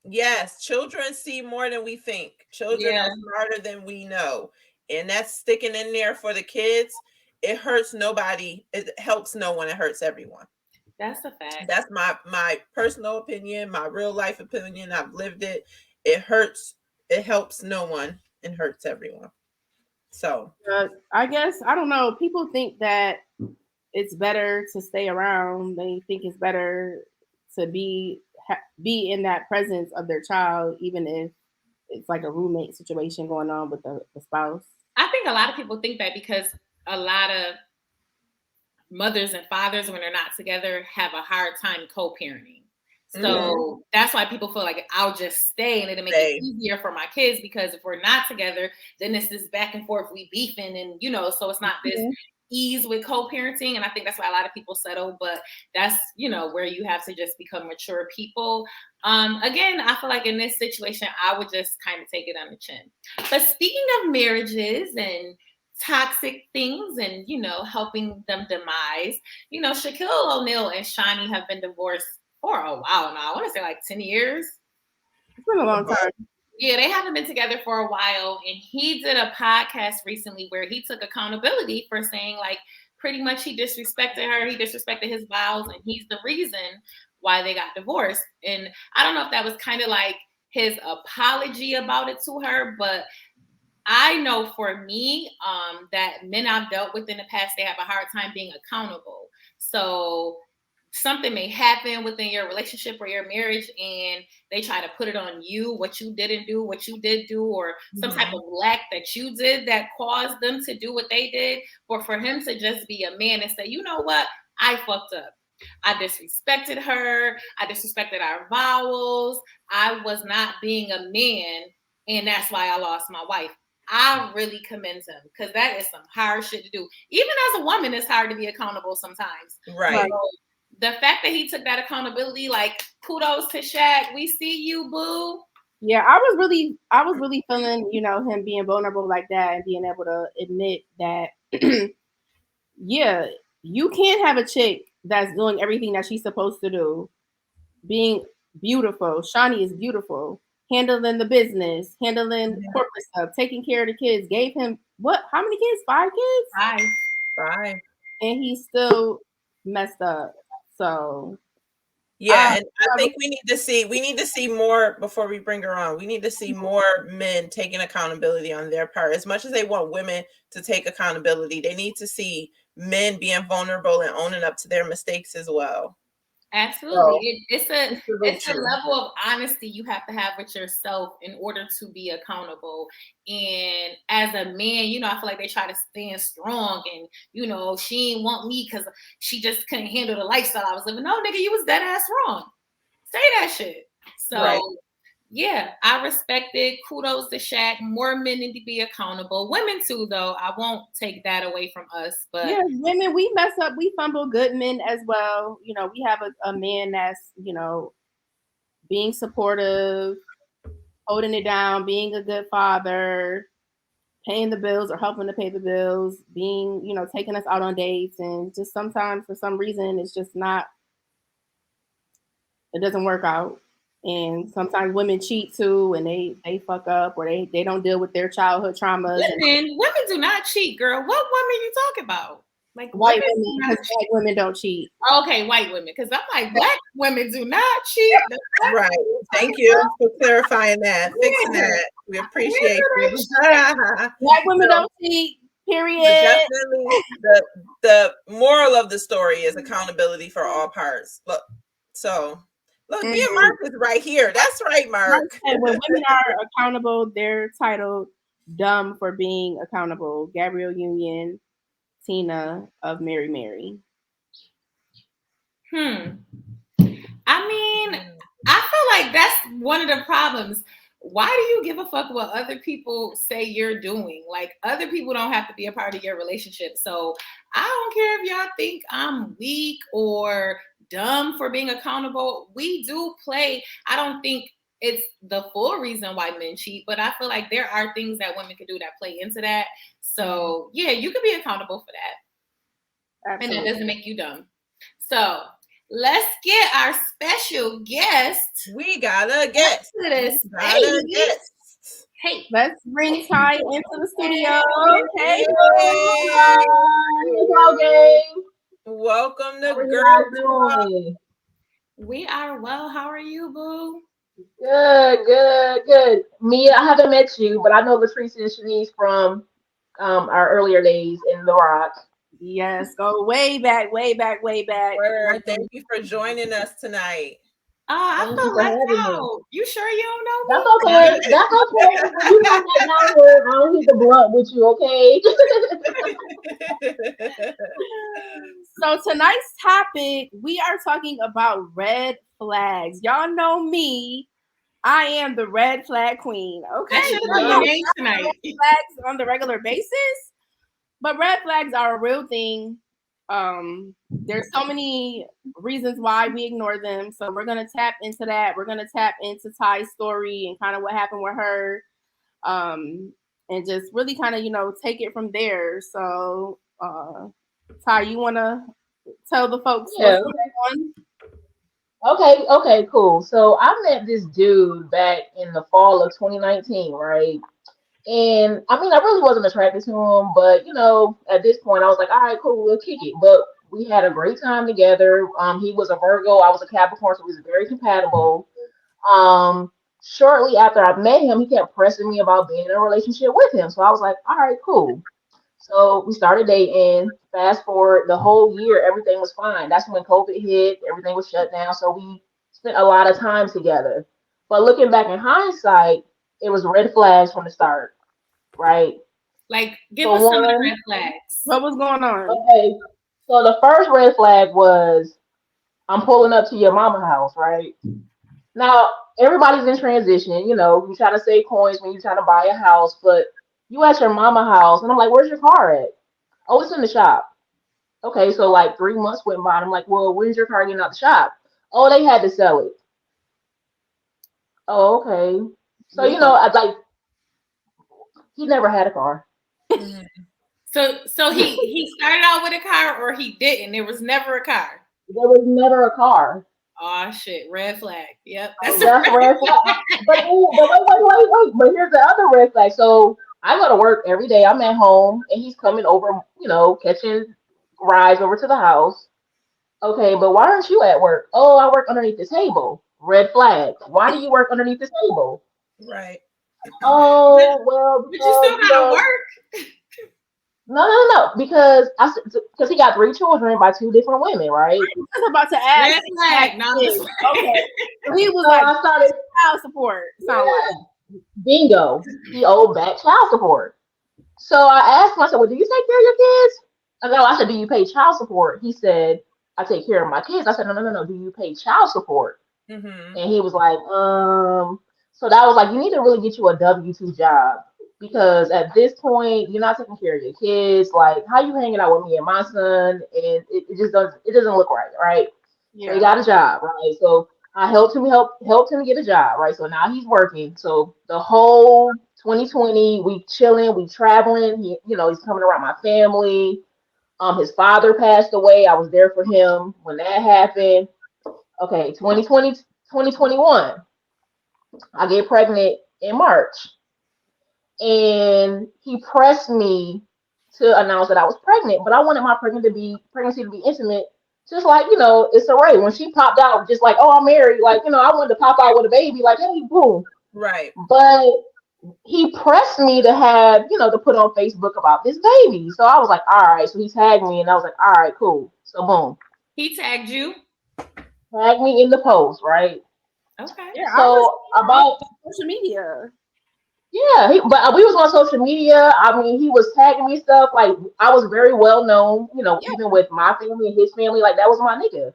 Speaker 5: Yes, children see more than we think. Children are smarter than we know. And that's sticking in there for the kids. It hurts nobody. It helps no one. It hurts everyone.
Speaker 4: That's a fact.
Speaker 5: That's my personal opinion, my real life opinion. I've lived it. It hurts. It helps no one and hurts everyone. So
Speaker 1: I guess, I don't know. People think that it's better to stay around. They think it's better to be in that presence of their child, even if it's like a roommate situation going on with the spouse.
Speaker 4: I think a lot of people think that because a lot of mothers and fathers, when they're not together, have a hard time co-parenting. So that's why people feel like I'll just stay and it'll make it easier for my kids, because if we're not together, then it's this back and forth, we beefing, and so it's not this ease with co-parenting. And I think that's why a lot of people settle, but that's where you have to just become mature people. Again, I feel like in this situation, I would just kind of take it on the chin. But speaking of marriages and toxic things and helping them demise, Shaquille O'Neal and Shani have been divorced for a while now. I want to say like 10 years.
Speaker 1: It's been a long time.
Speaker 4: Yeah, they haven't been together for a while. And he did a podcast recently where he took accountability for saying, like, pretty much he disrespected her. He disrespected his vows, and he's the reason why they got divorced. And I don't know if that was kind of like his apology about it to her, but I know for me, that men I've dealt with in the past, they have a hard time being accountable. So something may happen within your relationship or your marriage, and they try to put it on you, what you didn't do, what you did do, or some type of lack that you did that caused them to do what they did. Or for him to just be a man and say, you know what, I fucked up. I disrespected her. I disrespected our vows. I was not being a man, and that's why I lost my wife. I really commend him, because that is some hard shit to do. Even as a woman, it's hard to be accountable sometimes.
Speaker 5: Right.
Speaker 4: So the fact that he took that accountability, like, kudos to Shaq. We see you, boo.
Speaker 1: Yeah, I was really feeling, him being vulnerable like that and being able to admit that, yeah, you can't have a chick that's doing everything that she's supposed to do, being beautiful. Shani is beautiful, handling the business, handling corporate stuff, taking care of the kids, gave him what? How many kids? 5 kids?
Speaker 5: 5.
Speaker 1: And he still messed up. So
Speaker 5: yeah, and I think we need to see more before we bring her on. We need to see more men taking accountability on their part. As much as they want women to take accountability, they need to see men being vulnerable and owning up to their mistakes as well.
Speaker 4: Absolutely. It's a level of honesty you have to have with yourself in order to be accountable. And as a man, you know, I feel like they try to stand strong and, you know, she didn't want me because she just couldn't handle the lifestyle I was living. No, nigga, you was dead ass wrong. Say that shit. So yeah, I respect it. Kudos to Shaq. More men need to be accountable. Women too, though. I won't take that away from us. But
Speaker 1: yeah, women, we mess up. We fumble. Good men as well. You know, we have a man that's, you know, being supportive, holding it down, being a good father, paying the bills or helping to pay the bills, being, you know, taking us out on dates. And just sometimes for some reason, it's just not, it doesn't work out. And sometimes women cheat too, and they fuck up, or they don't deal with their childhood traumas.
Speaker 4: Women do not cheat, girl. What women you talking about? Like
Speaker 1: white women, because black women don't cheat.
Speaker 4: Okay, white women, because I'm like, black women do not cheat.
Speaker 5: Right. Thank you for clarifying that, fixing that. We appreciate you.
Speaker 1: Black women don't cheat. Period.
Speaker 5: Definitely, the moral of the story is accountability for all parts. Look, me and Mark is right here. That's right, Mark.
Speaker 1: And when women are accountable, they're titled dumb for being accountable. Gabrielle Union, Tina of Mary Mary.
Speaker 4: I mean, I feel like that's one of the problems. Why do you give a fuck what other people say you're doing? Like, other people don't have to be a part of your relationship. So I don't care if y'all think I'm weak or dumb for being accountable. We do play. I don't think it's the full reason why men cheat, but I feel like there are things that women can do that play into that. So yeah, you can be accountable for that. Absolutely. And that doesn't make you dumb. So let's get our special guest.
Speaker 5: We got a guest.
Speaker 1: Hey, let's bring Ty into the studio. Hey,
Speaker 5: welcome to Girl.
Speaker 4: We are well. How are you, boo?
Speaker 6: Good. Mia, I haven't met you, but I know Latrice and Shanice from our earlier days in The Rock.
Speaker 1: Yes, go way back.
Speaker 5: Word. Thank you for joining us tonight.
Speaker 4: I feel left out. You sure you don't know me?
Speaker 6: That's okay. When you come back down here, I'll hit the blunt with you,
Speaker 1: okay? So tonight's topic, we are talking about red flags. Y'all know me. I am the red flag queen. Okay.
Speaker 4: That should be your name tonight.
Speaker 1: Red flags on the regular basis, but red flags are a real thing. There's so many reasons why we ignore them. So we're gonna tap into that. We're gonna tap into Ty's story and kind of what happened with her. And just really kind of, take it from there. So Ty, you wanna tell the folks what's going
Speaker 6: on? Okay, cool. So I met this dude back in the fall of 2019, right? And I mean, I really wasn't attracted to him, but at this point, I was like, all right, cool, we'll kick it. But we had a great time together. He was a Virgo, I was a Capricorn, so we was very compatible. Shortly after I met him, he kept pressing me about being in a relationship with him. So I was like, all right, cool. So we started dating. Fast forward the whole year, everything was fine. That's when COVID hit, everything was shut down. So we spent a lot of time together. But looking back in hindsight, it was red flags from the start, right?
Speaker 4: Like, give us some of the red flags.
Speaker 1: What was going on?
Speaker 6: Okay, so the first red flag was, I'm pulling up to your mama house, right? Now, everybody's in transition, you try to save coins when you try to buy a house, but you at your mama house, and I'm like, where's your car at? Oh, it's in the shop. Okay, so like 3 months went by, and I'm like, well, when's your car getting out the shop? Oh, they had to sell it. Oh, okay. So, he never had a car.
Speaker 4: So he started out with a car, or he didn't? There was never a car.
Speaker 6: There was never a car.
Speaker 4: Oh shit, red flag. Yep,
Speaker 6: That's a red flag. But wait. But here's the other red flag. So I go to work every day. I'm at home, and he's coming over, catching rides over to the house. Okay, but why aren't you at work? Oh, I work underneath the table. Red flag. Why do you work underneath the table?
Speaker 5: Right.
Speaker 6: Oh, well,
Speaker 4: but you still gotta work.
Speaker 6: No. Because he got 3 children by 2 different women, right?
Speaker 1: I was about to ask.
Speaker 4: Red flag. No,
Speaker 1: okay. So he was
Speaker 6: I started
Speaker 1: child support. Sound like
Speaker 6: bingo. He owed back child support. So I asked him, I said, well, do you take care of your kids? I said, do you pay child support? He said, I take care of my kids. I said, no. Do you pay child support?
Speaker 5: Mm-hmm.
Speaker 6: And he was like, So that was like, you need to really get you a W-2 job because at this point, you're not taking care of your kids. Like, how you hanging out with me and my son? And it just doesn't look right, right? Yeah. So he got a job, right? So I helped him get a job, right? So now he's working. So the whole 2020, we chilling, we traveling. He's coming around my family. His father passed away. I was there for him when that happened. Okay, 2020, 2021. I get pregnant in March. And he pressed me to announce that I was pregnant, but I wanted my pregnancy to be intimate, just like, it's a Ray. When she popped out, just like, oh, I'm married, like, I wanted to pop out with a baby, like, hey, boom.
Speaker 5: Right.
Speaker 6: But he pressed me to have, to put on Facebook about this baby. So I was like, all right. So he tagged me and I was like, all right, cool. So boom.
Speaker 4: He tagged you?
Speaker 6: Tagged me in the post, right?
Speaker 4: Okay.
Speaker 6: Yeah, so about
Speaker 1: social media.
Speaker 6: Yeah, but we was on social media. I mean, he was tagging me stuff. Like, I was very well known, even with my family and his family. Like, that was my nigga.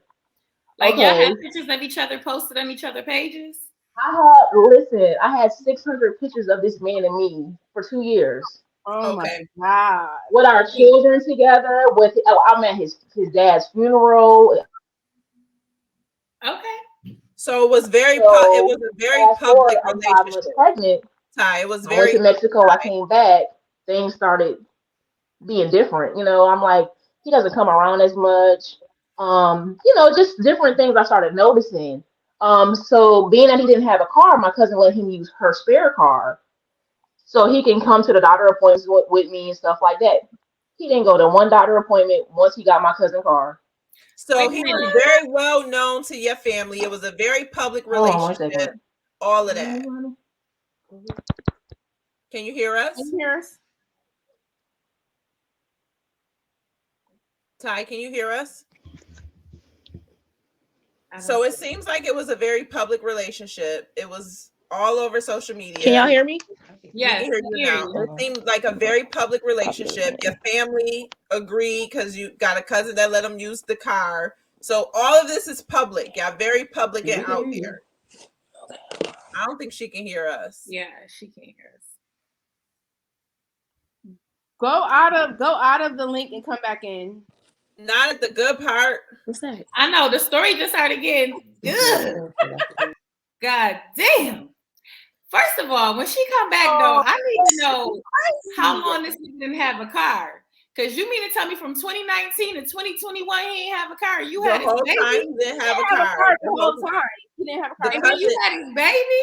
Speaker 4: Like, y'all had pictures of each other posted on each other pages?
Speaker 6: I had 600 pictures of this man and me for 2 years.
Speaker 1: Oh my God.
Speaker 6: With our children together, I'm at his dad's funeral.
Speaker 5: Okay. So it was very, it was a very public relationship.
Speaker 6: Pregnant.
Speaker 5: Ty, it was
Speaker 6: I went to Mexico. I came back. Things started being different. I'm like, he doesn't come around as much. Just different things I started noticing. So being that he didn't have a car, my cousin let him use her spare car, so he can come to the doctor appointments with me and stuff like that. He didn't go to one doctor appointment once he got my cousin's car.
Speaker 5: So he was very well known to your family. It was a very public relationship. All of that. Can you hear us?
Speaker 1: Can you hear us?
Speaker 5: Ty, can you hear us? So it seems like it was a very public relationship. It was all over social media.
Speaker 6: Can y'all hear me?
Speaker 4: Yes,
Speaker 5: we can hear you now. It seemed like a very public relationship. Your family agreed because you got a cousin that let them use the car. So all of this is public. Yeah, very public and out here. I don't think she can hear us.
Speaker 4: Yeah, she can't hear us.
Speaker 1: Go out of the link and come back in.
Speaker 5: Not at the good part.
Speaker 1: What's that?
Speaker 4: I know the story just started getting good. God damn. First of all, when she come back though, I need to know how long this nigga didn't have a car. Cause you mean to tell me from 2019 to 2021 he didn't have a car? You had his baby.
Speaker 5: He didn't have a car.
Speaker 1: The whole time. He didn't have a car.
Speaker 4: And when you had his baby,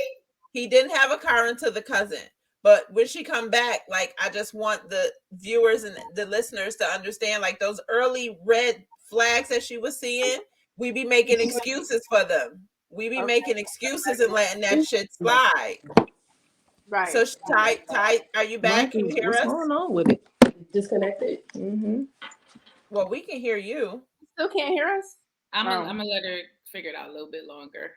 Speaker 5: he didn't have a car until the cousin. But when she come back, like, I just want the viewers and the listeners to understand, like, those early red flags that she was seeing, we be making excuses for them. We be making excuses and letting that shit slide.
Speaker 1: Right.
Speaker 5: So, Ty, are you back? Can you hear us?
Speaker 7: What's going on with it? Disconnected. Mm-hmm.
Speaker 5: Well, we can hear you.
Speaker 1: Still can't hear us?
Speaker 4: I'm gonna let her figure it out a little bit longer.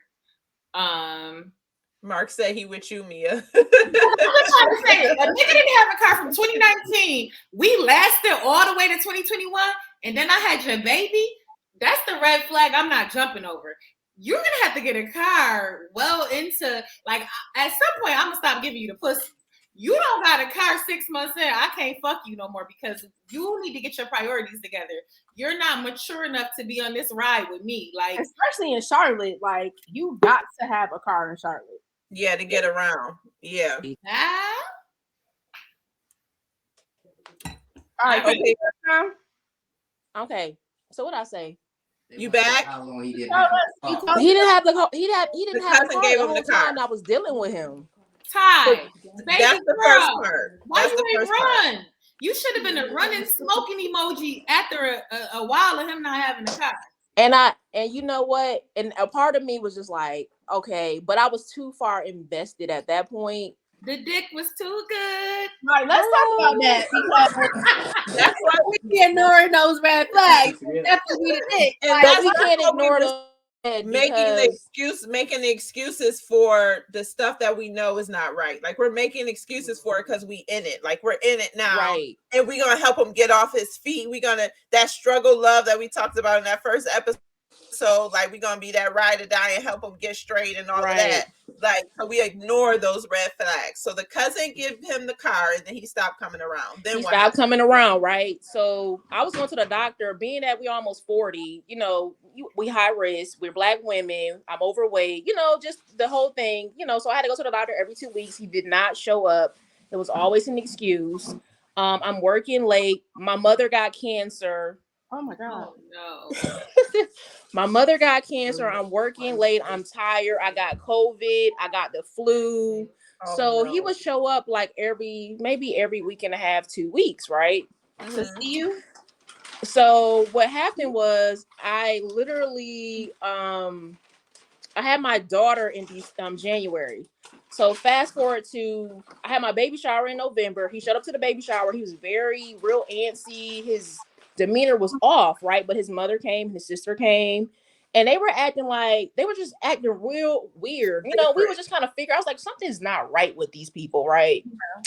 Speaker 5: Mark said he with you, Mia.
Speaker 4: I'm trying to say, a nigga didn't have a car from 2019. We lasted all the way to 2021, and then I had your baby. That's the red flag I'm not jumping over. You're gonna have to get a car well into, like, at some point I'm gonna stop giving you the pussy. You don't got a car 6 months in. I can't fuck you no more because you need to get your priorities together. You're not mature enough to be on this ride with me. Like,
Speaker 1: especially in Charlotte, like, you got to have a car in Charlotte.
Speaker 5: Yeah, to get around. Yeah.
Speaker 1: All right.
Speaker 7: Okay. So what I say?
Speaker 5: You back?
Speaker 8: How long he didn't have the car.
Speaker 6: He didn't have the he didn't have the
Speaker 5: cousin
Speaker 6: car
Speaker 5: gave
Speaker 6: the
Speaker 5: him
Speaker 6: whole
Speaker 5: the car.
Speaker 6: time I was dealing with him.
Speaker 4: Ty, baby
Speaker 5: That's the
Speaker 4: girl,
Speaker 5: first part.
Speaker 4: why
Speaker 5: That's
Speaker 4: you
Speaker 5: the
Speaker 4: ain't
Speaker 5: first part.
Speaker 4: run? You should have been a running smoking emoji after a while of him not having a car.
Speaker 6: And you know what? And a part of me was just like, okay, but I was too far invested at that point.
Speaker 4: The dick was too good.
Speaker 1: All right, let's talk about that because
Speaker 5: That's why
Speaker 1: we be ignoring those red flags. Definitely be the dick.
Speaker 5: And
Speaker 6: But we can't ignore them.
Speaker 5: Making the excuses for the stuff that we know is not right. Like we're making excuses for it because we in it. Like we're in it now,
Speaker 6: right?
Speaker 5: And we're gonna help him get off his feet. We're gonna that struggle love that we talked about in that first episode. Like we're gonna be that ride or die and help him get straight and all of that. Like so we ignore those red flags. So the cousin give him the car and then he stopped coming around. Then
Speaker 6: he stopped coming around, right? So I was going to the doctor, being that we're almost 40, you know, we high risk, we're Black women, I'm overweight, you know, just the whole thing, you know. So I had to go to the doctor every 2 weeks. He did not show up. It was always an excuse. I'm working late. My mother got cancer.
Speaker 1: Oh my God.
Speaker 4: Oh, no.
Speaker 6: My mother got cancer. I'm working late. I'm tired. I got COVID. I got the flu. So he would show up like maybe every week and a half, 2 weeks, right?
Speaker 1: To see you.
Speaker 6: So what happened was I literally I had my daughter in January. So fast forward to I had my baby shower in November. He showed up to the baby shower. He was real antsy. His demeanor was off, right? But his mother came, his sister came, and they were just acting real weird. You know, we were just kind of I was like, something's not right with these people, right? Yeah.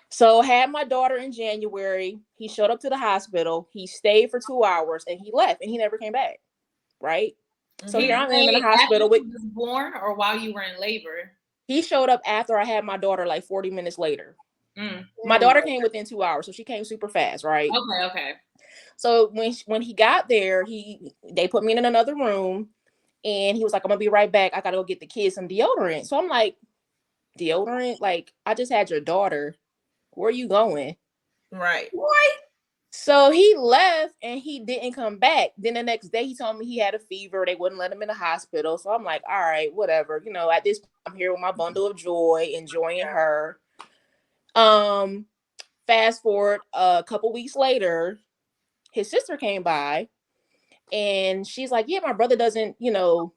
Speaker 6: So had my daughter in January. He showed up to the hospital. He stayed for 2 hours and he left and he never came back, right? So here I am in the hospital.
Speaker 4: After you was born or while you were in labor?
Speaker 6: He showed up after I had my daughter, like 40 minutes later. My daughter came within 2 hours, so she came super fast, right?
Speaker 4: Okay.
Speaker 6: So when he got there, they put me in another room, and he was like, "I'm gonna be right back. I gotta go get the kids some deodorant." So I'm like, "Deodorant? Like I just had your daughter. Where are you going?"
Speaker 5: Right.
Speaker 6: What? So he left and he didn't come back. Then the next day he told me he had a fever. They wouldn't let him in the hospital. So I'm like, all right, whatever. You know, at this point, I'm here with my bundle of joy, enjoying her. Fast forward a couple weeks later, his sister came by and she's like, yeah, my brother doesn't, you know,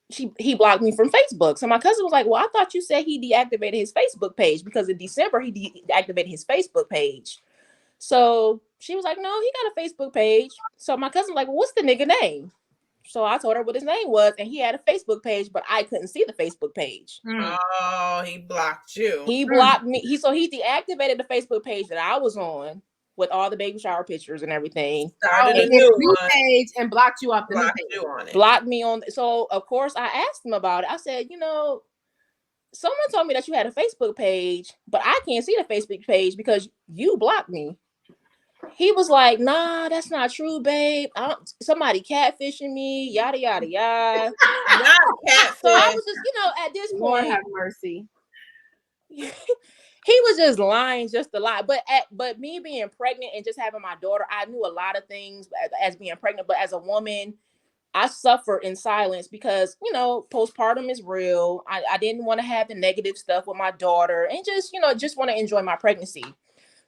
Speaker 6: he blocked me from Facebook. So my cousin was like, well, I thought you said he deactivated his Facebook page because in December he deactivated his Facebook page. So she was like, no, he got a Facebook page. So my cousin was like, well, what's the nigga name? So I told her what his name was, and he had a Facebook page, but I couldn't see the Facebook page.
Speaker 5: Oh, he blocked you.
Speaker 6: He blocked me. He deactivated the Facebook page that I was on with all the baby shower pictures and everything.
Speaker 5: Started a new
Speaker 1: page and blocked you off the
Speaker 5: blocked you on it.
Speaker 6: Blocked me on. So of course I asked him about it. I said, you know, someone told me that you had a Facebook page, but I can't see the Facebook page because you blocked me. He was like, nah, that's not true, babe. Somebody catfishing me, yada, yada, yada.
Speaker 5: Not catfish.
Speaker 6: So I was just, you know, at this
Speaker 1: Lord
Speaker 6: point,
Speaker 1: have mercy.
Speaker 6: He was just lying just a lot. But me being pregnant and just having my daughter, I knew a lot of things as being pregnant. But as a woman, I suffered in silence because, you know, postpartum is real. I didn't want to have the negative stuff with my daughter and just want to enjoy my pregnancy.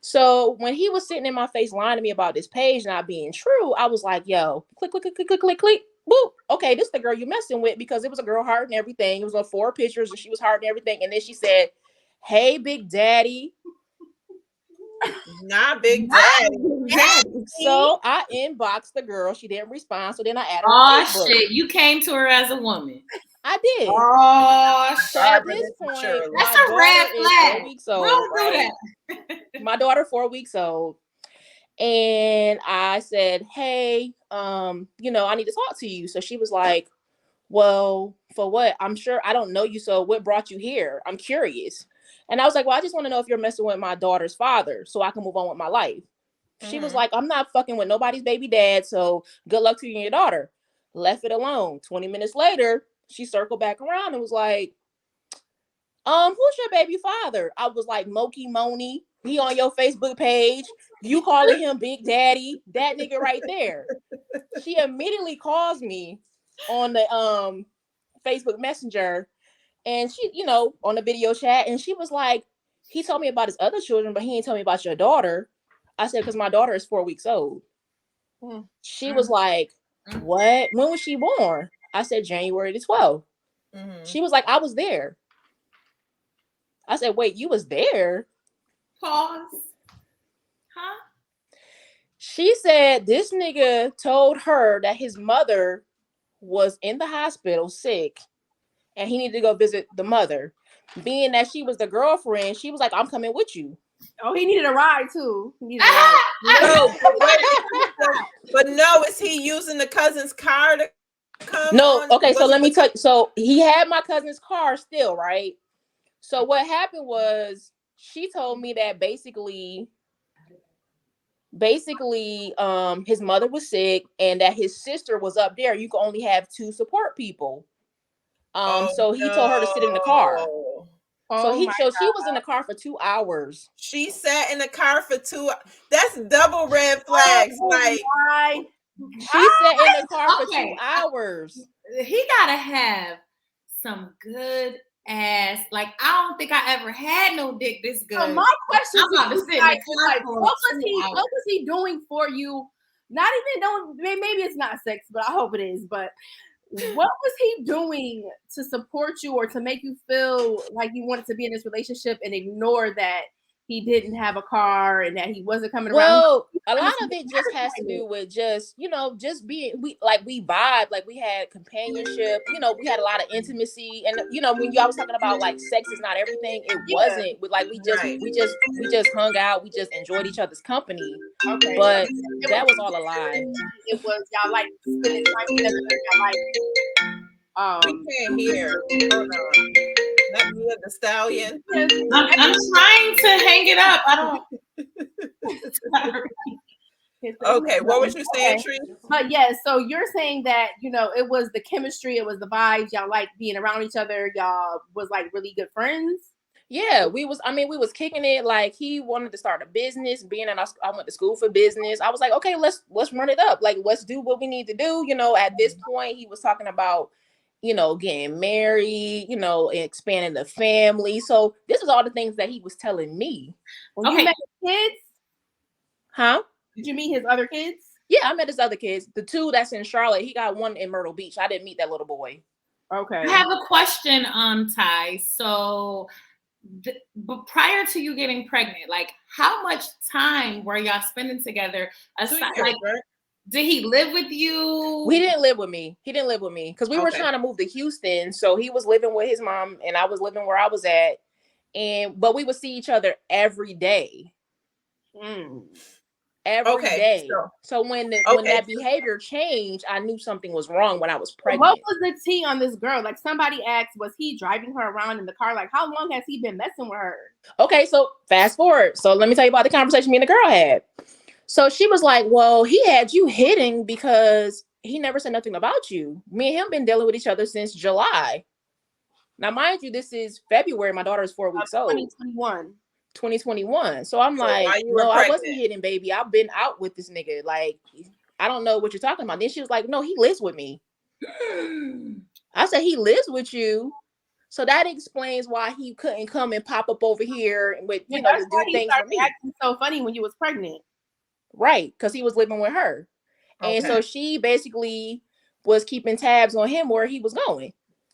Speaker 6: So when he was sitting in my face lying to me about this page not being true, I was like, yo, click, click, click, click, click, click, click, boop. Okay, this is the girl you're messing with because it was a girl heart and everything. It was on 4 pictures and she was heart and everything. And then she said, hey, Big Daddy.
Speaker 5: Not Big Daddy.
Speaker 6: So I inboxed the girl. She didn't respond. So then I added her.
Speaker 4: Oh, shit. You came to her as a woman.
Speaker 6: I did.
Speaker 4: Oh, shit.
Speaker 6: At this point,
Speaker 4: that's a red flag.
Speaker 6: 4 weeks old, right? My daughter 4 weeks old. And I said, hey, you know, I need to talk to you. So she was like, well, for what? I'm sure I don't know you. So what brought you here? I'm curious. And I was like, well, I just want to know if you're messing with my daughter's father so I can move on with my life. She was like, I'm not fucking with nobody's baby dad. So good luck to you and your daughter. Left it alone. 20 minutes later, she circled back around and was like, who's your baby father? I was like, Moki Moni. He on your Facebook page. You calling him Big Daddy. That nigga right there. she immediately calls me on the Facebook Messenger, and she, on the video chat, and she was like, he told me about his other children, but he ain't told me about your daughter. I said, because my daughter is 4 weeks old. She was like, what? When was she born? I said, January the 12th. She was like, I was there. I said, wait, you was there?
Speaker 4: Pause. Huh?
Speaker 6: She said this nigga told her that his mother was in the hospital sick and he needed to go visit the mother. Being that she was the girlfriend, she was like, I'm coming with you.
Speaker 1: Oh, he needed a ride too. No,
Speaker 5: but no, is he using the cousin's car to come?
Speaker 6: No, okay, so let me tell you. So he had my cousin's car still, right? So what happened was she told me that basically his mother was sick and that his sister was up there. You can only have 2 support people. So he told her to sit in the car. So she was in the car for 2 hours.
Speaker 5: She sat in the car for 2. That's double red flags.
Speaker 6: She sat in the car for 2 hours.
Speaker 4: He gotta have some good ass. Like, I don't think I ever had no dick this good.
Speaker 1: So my question is what was he doing for you? Not even maybe it's not sex, but I hope it is. But what was he doing to support you or to make you feel like you wanted to be in this relationship and ignore that he didn't have a car and that he wasn't coming around?
Speaker 6: Well, a lot of it just has to do with just being, we vibe, like we had companionship, we had a lot of intimacy, and when y'all was talking about like sex is not everything, it wasn't. Like we just hung out, we just enjoyed each other's company. Okay, but that was all a lie.
Speaker 1: It was y'all like spending time together.
Speaker 5: We can't hear. Hold on. Not me, the stallion.
Speaker 4: I'm trying to hang it up. I don't.
Speaker 5: Okay, what was you saying, Tree?
Speaker 1: But yeah, so you're saying that it was the chemistry, it was the vibes. Y'all like being around each other. Y'all was like really good friends.
Speaker 6: Yeah, we was kicking it. Like he wanted to start a business. Being in, I went to school for business. I was like, okay, let's run it up. Like let's do what we need to do. At this point, he was talking about getting married, expanding the family. So this is all the things that he was telling me.
Speaker 1: When you met his kids?
Speaker 6: Huh?
Speaker 1: Did you meet his other kids?
Speaker 6: Yeah, I met his other kids. The 2 that's in Charlotte. He got 1 in Myrtle Beach. I didn't meet that little boy.
Speaker 1: Okay.
Speaker 4: I have a question, Ty. So but prior to you getting pregnant, like how much time were y'all spending together? Aside, did he live with you?
Speaker 6: He didn't live with me. Because we were trying to move to Houston. So he was living with his mom and I was living where I was at. But we would see each other every day. Every day. So when that behavior changed, I knew something was wrong when I was pregnant.
Speaker 1: What was the tea on this girl? Like somebody asked, was he driving her around in the car? Like how long has he been messing with her?
Speaker 6: Okay, so fast forward. So let me tell you about the conversation me and the girl had. So she was like, well, he had you hidden because he never said nothing about you. Me and him been dealing with each other since July. Now, mind you, this is February. My daughter is 4 weeks old. 2021. So I'm like, no, I wasn't hidden, baby. I've been out with this nigga. Like, I don't know what you're talking about. Then she was like, no, he lives with me. I said, he lives with you. So that explains why he couldn't come and pop up over here with, to do things for me.
Speaker 1: Acting so funny when you was pregnant.
Speaker 6: Right, because he was living with her. And so she basically was keeping tabs on him where he was going.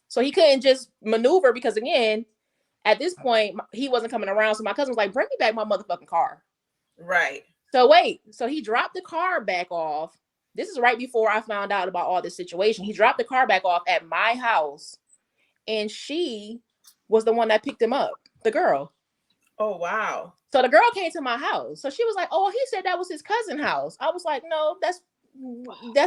Speaker 6: So he couldn't just maneuver because, again, at this point, he wasn't coming around. So my cousin was like, bring me back my motherfucking car.
Speaker 5: Right.
Speaker 6: So he dropped the car back off. This is right before I found out about all this situation. He dropped the car back off at my house. And she was the one that picked him up, the girl.
Speaker 5: Oh, wow.
Speaker 6: So the girl came to my house. So she was like, oh, he said that was his cousin's house. I was like, no, that's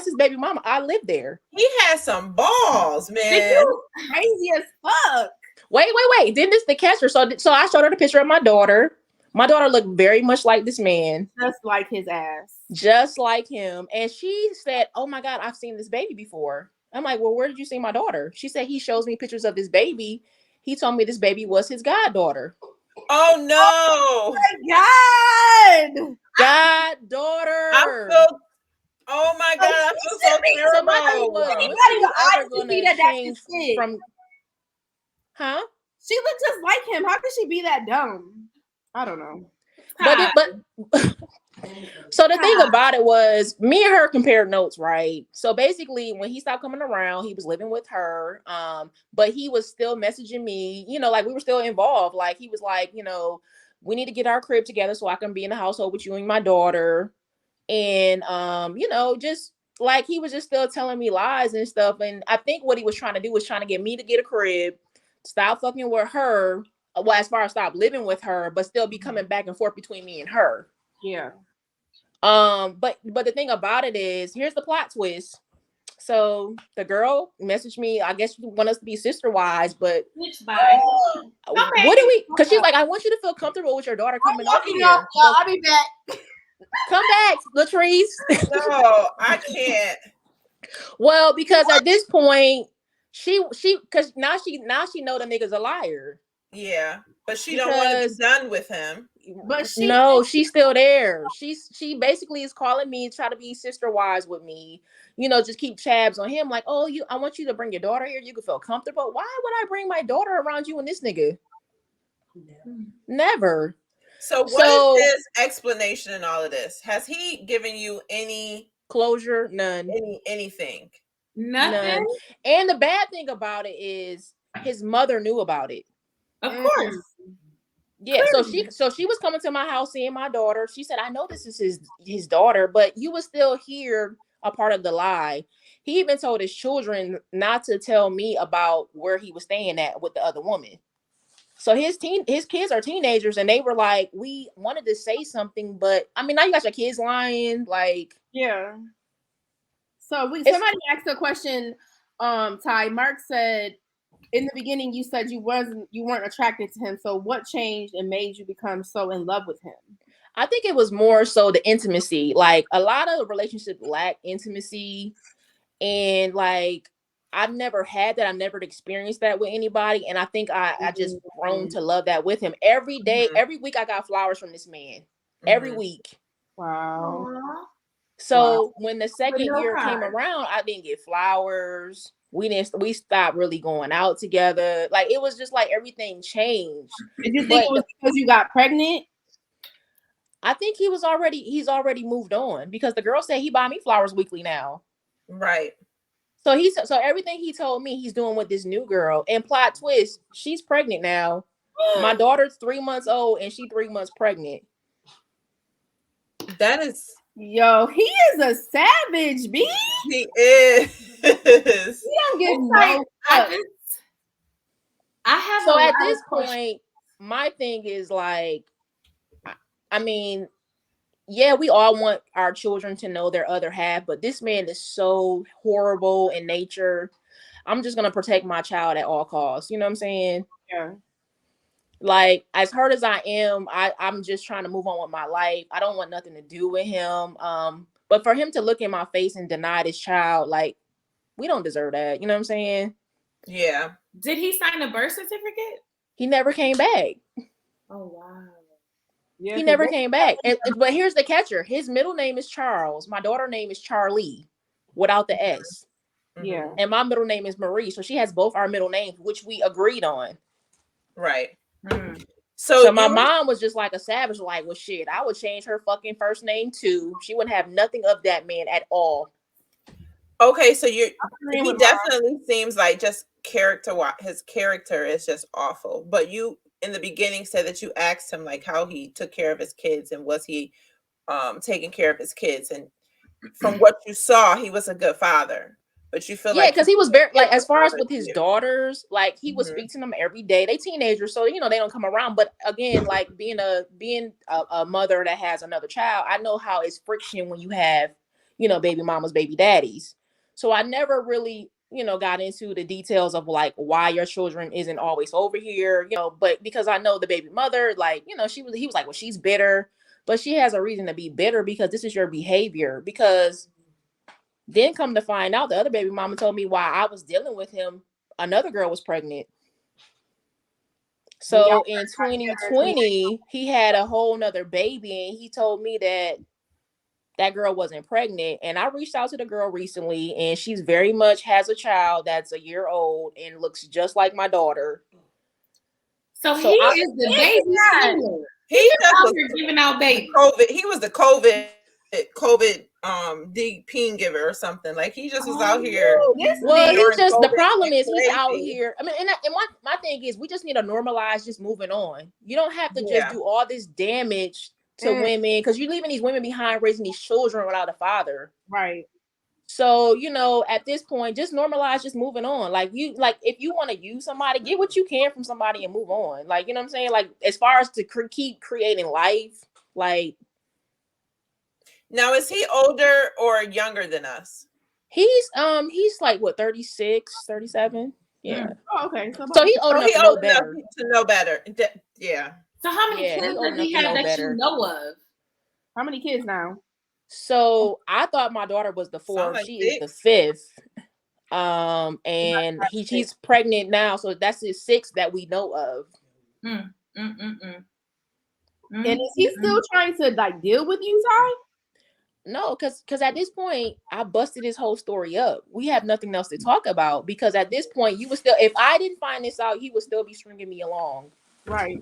Speaker 6: his baby mama. I live there.
Speaker 5: He had some balls, man.
Speaker 1: Crazy as fuck.
Speaker 6: Wait. Then this the catcher. So I showed her the picture of my daughter. My daughter looked very much like this man.
Speaker 1: Just like his ass.
Speaker 6: Just like him. And she said, oh my God, I've seen this baby before. I'm like, well, where did you see my daughter? She said, he shows me pictures of this baby. He told me this baby was his goddaughter.
Speaker 5: Oh no!
Speaker 1: Oh my God!
Speaker 6: Goddaughter.
Speaker 5: Oh my God! I feel so
Speaker 7: was, when she was ever gonna change from, huh?
Speaker 1: She looked just like him. How could she be that dumb? I don't know.
Speaker 7: But so the thing about it was, me and her compared notes, right? So basically, when he stopped coming around, he was living with her, but he was still messaging me, like we were still involved. Like he was like, we need to get our crib together so I can be in the household with you and my daughter. And just like he was just still telling me lies and stuff. And I think what he was trying to do was trying to get me to get a crib, stop fucking with her. Well, as far as stop living with her, but still be coming back and forth between me and her.
Speaker 1: Yeah.
Speaker 7: But the thing about it is, here's the plot twist. So the girl messaged me. I guess you want us to be sister wives, but
Speaker 4: bye.
Speaker 7: What do we? Because she's like, I want you to feel comfortable with your daughter coming over here.
Speaker 1: I'll be back.
Speaker 7: Come back, Latrice.
Speaker 5: No, I can't.
Speaker 7: Well, because at this point, she because now she know the nigga's a liar.
Speaker 5: Yeah, but she don't want to be done with him.
Speaker 1: But
Speaker 7: she's still there. She basically is calling me, try to be sister wives with me. Just keep chabs on him. Like, oh, I want you to bring your daughter here. You can feel comfortable. Why would I bring my daughter around you and this nigga? Never.
Speaker 5: So what is this explanation and all of this? Has he given you any
Speaker 7: closure? None.
Speaker 5: Anything?
Speaker 4: Nothing.
Speaker 7: None. And the bad thing about it is his mother knew about it.
Speaker 4: Of course.
Speaker 7: Yeah. Clearly. So she was coming to my house seeing my daughter. She said, I know this is his daughter, but you will still hear a part of the lie. He even told his children not to tell me about where he was staying at with the other woman. So his kids are teenagers, and they were like, we wanted to say something, but I mean, now you got your kids lying, like.
Speaker 1: Yeah. So somebody asked a question, Ty. Mark said, in the beginning, you said you weren't attracted to him. So what changed and made you become so in love with him?
Speaker 7: I think it was more so the intimacy. Like a lot of relationships lack intimacy, and like I've never had that. I've never experienced that with anybody, and I think I just grown to love that with him. Every day, every week, I got flowers from this man. Every week.
Speaker 1: Wow.
Speaker 7: So when the second year came around, I didn't get flowers. We stopped really going out together. Like it was just like everything changed.
Speaker 1: Did you think it was because you got pregnant?
Speaker 7: I think he's already moved on, because the girl said he buy me flowers weekly now.
Speaker 5: Right.
Speaker 7: So everything he told me he's doing with this new girl. And plot twist, she's pregnant now. My daughter's 3 months old and she's 3 months pregnant.
Speaker 5: That is,
Speaker 1: yo, he is a savage, B.
Speaker 5: He is.
Speaker 1: He don't give no.
Speaker 4: I have.
Speaker 7: So at this point, my thing is like, I mean, yeah, we all want our children to know their other half, but this man is so horrible in nature. I'm just gonna protect my child at all costs. You know what I'm saying?
Speaker 1: Yeah.
Speaker 7: Like, as hurt as I am, I'm just trying to move on with my life. I don't want nothing to do with him. But for him to look in my face and deny this child, like, we don't deserve that. You know what I'm saying?
Speaker 5: Yeah.
Speaker 4: Did he sign a birth certificate?
Speaker 7: He never came back.
Speaker 4: Oh, wow.
Speaker 7: Yeah, he never came back. But here's the catcher. His middle name is Charles. My daughter's name is Charlie without the S.
Speaker 1: Yeah.
Speaker 7: And my middle name is Marie. So she has both our middle names, which we agreed on.
Speaker 5: Right.
Speaker 1: Mm-hmm.
Speaker 7: So my mom was just like a savage, like, well, shit, I would change her fucking first name too. She wouldn't have nothing of that man at all.
Speaker 5: Okay, so he definitely seems like just his character is just awful. But you in the beginning said that you asked him like how he took care of his kids and was he taking care of his kids, and from what you saw, he was a good father. But you feel
Speaker 7: because he was very, like, as far as with his daughters, like he would speak to them every day. They teenagers, so they don't come around. But again, like being a mother that has another child, I know how it's friction when you have, baby mamas, baby daddies. So I never really, got into the details of like why your children isn't always over here, but because I know the baby mother, like, he was like, well, she's bitter, but she has a reason to be bitter because this is your behavior. Because then come to find out, the other baby mama told me while I was dealing with him, another girl was pregnant. So in 2020, he had a whole nother baby, and he told me that that girl wasn't pregnant. And I reached out to the girl recently, and she's very much has a child that's a year old and looks just like my daughter.
Speaker 4: So he is the baby stealer.
Speaker 5: He just was
Speaker 4: giving out babies.
Speaker 5: COVID. He was the COVID peen giver or something. Like he just was out here.
Speaker 7: Well, he's just the problem is he's out here. I mean, and my thing is we just need to normalize just moving on. You don't have to just do all this damage to women because you're leaving these women behind raising these children without a father.
Speaker 1: Right.
Speaker 7: So, you know, at this point, just normalize just moving on. Like if you want to use somebody, get what you can from somebody and move on. Like, you know what I'm saying? Like, as far as to keep creating life, like.
Speaker 5: Now, is he older or younger than us?
Speaker 7: He's like what, 36, 37? Yeah.
Speaker 1: Oh, okay.
Speaker 7: So he's old enough to know better.
Speaker 5: To know better. Yeah.
Speaker 4: So how many kids does he have that you know of?
Speaker 1: How many kids now?
Speaker 7: So I thought my daughter was the fourth. She is the fifth. And she's pregnant now, so that's his sixth that we know of.
Speaker 1: And is he still trying to like deal with you, Ty?
Speaker 7: No, because at this point, I busted his whole story up. We have nothing else to talk about because at this point, you would still, if I didn't find this out, he would still be stringing me along.
Speaker 1: Right.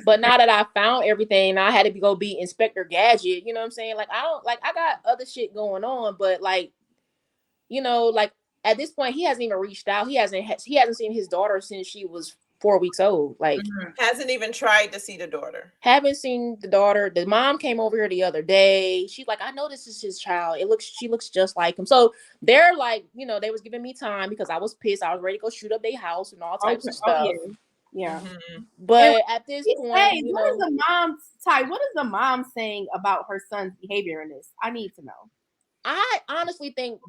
Speaker 7: But now that I found everything, I had to go be Inspector Gadget. You know what I'm saying? Like, I got other shit going on, but like, you know, like at this point, he hasn't even reached out. He hasn't seen his daughter since she was 4 weeks old. Like,
Speaker 5: hasn't even tried to see the daughter.
Speaker 7: Haven't seen the daughter. The mom came over here the other day. She's like, I know this is his child. She looks just like him. So they're like, you know, they was giving me time because I was pissed. I was ready to go shoot up their house and all types of stuff.
Speaker 1: Yeah.
Speaker 7: But at this point,
Speaker 1: hey, what is the mom, Ty? What is the mom saying about her son's behavior in this? I need to know. I
Speaker 7: honestly think